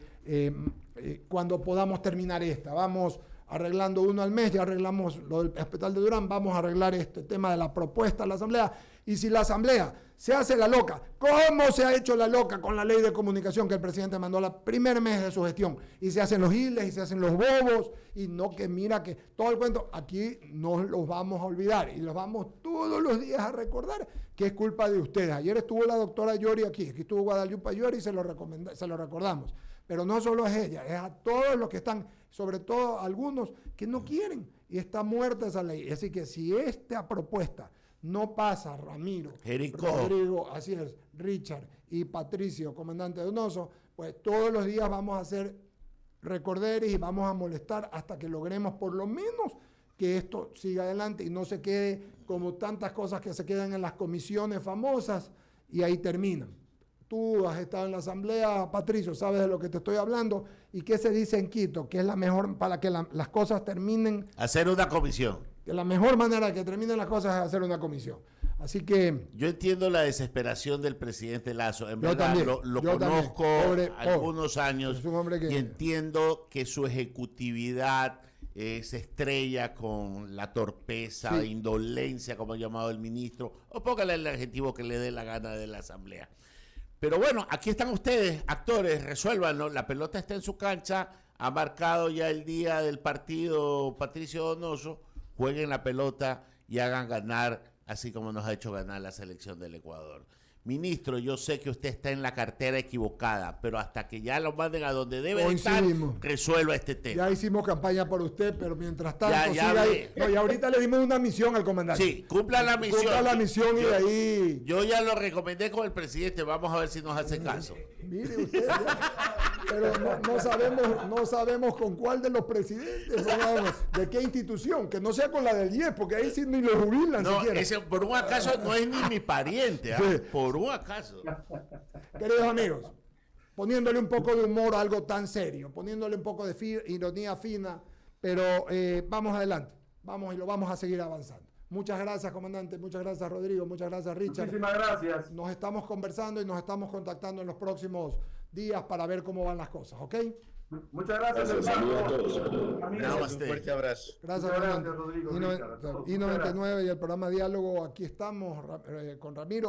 cuando podamos terminar esta. Vamos arreglando uno al mes, ya arreglamos lo del hospital de Durán, vamos a arreglar este tema de la propuesta a la Asamblea Y si la Asamblea se hace la loca, ¿cómo se ha hecho la loca con la ley de comunicación que el presidente mandó el primer mes de su gestión? Y se hacen los giles y se hacen los bobos y no que mira que todo el cuento, aquí no los vamos a olvidar y los vamos todos los días a recordar que es culpa de ustedes. Ayer estuvo la doctora Yori aquí estuvo Guadalupe Yori y se lo recordamos. Pero no solo es ella, es a todos los que están, sobre todo algunos que no quieren y está muerta esa ley. Así que si esta propuesta no pasa, Ramiro, Rodrigo, así es, Richard y Patricio, comandante Donoso, pues todos los días vamos a hacer recorderis y vamos a molestar hasta que logremos por lo menos que esto siga adelante y no se quede como tantas cosas que se quedan en las comisiones famosas y ahí terminan. Tú has estado en la asamblea, Patricio, sabes de lo que te estoy hablando y qué se dice en Quito, que es la mejor para que las cosas terminen. Hacer una comisión. Que la mejor manera de que terminen las cosas es hacer una comisión. Así que... Yo entiendo la desesperación del presidente Lasso. En verdad, también, lo yo conozco pobre, algunos años es un hombre que... y entiendo que su ejecutividad se estrella con la torpeza, indolencia, como ha llamado el ministro, o póngale el adjetivo que le dé la gana de la asamblea. Pero bueno, aquí están ustedes, actores, resuélvanlo. La pelota está en su cancha, ha marcado ya el día del partido Patricio Donoso. Jueguen la pelota y hagan ganar, así como nos ha hecho ganar la selección del Ecuador. Ministro, yo sé que usted está en la cartera equivocada, pero hasta que ya lo manden a donde debe estar, resuelva este tema. Ya hicimos campaña por usted, pero mientras tanto ya ahí. No, y ahorita le dimos una misión al comandante. Sí, cumpla la misión. Cumpla la misión y de ahí... Yo ya lo recomendé con el presidente, vamos a ver si nos hace caso. Mire usted, pero no sabemos con cuál de los presidentes, de qué institución, que no sea con la del 10, porque ahí sí ni lo jubilan siquiera. Ese, por un acaso no es ni mi pariente, Sí. Por un acaso. Queridos amigos, poniéndole un poco de humor a algo tan serio, poniéndole un poco de ironía fina, pero vamos adelante, vamos y lo vamos a seguir avanzando. Muchas gracias, comandante, muchas gracias, Rodrigo, muchas gracias, Richard. Muchísimas gracias. Nos estamos conversando y nos estamos contactando en los próximos días para ver cómo van las cosas, ¿ok? Muchas gracias, Saludos a todos. Un fuerte abrazo. Gracias, Muchas comandante. gracias, Rodrigo, I99 Richard. y el programa Diálogo, aquí estamos con Ramiro.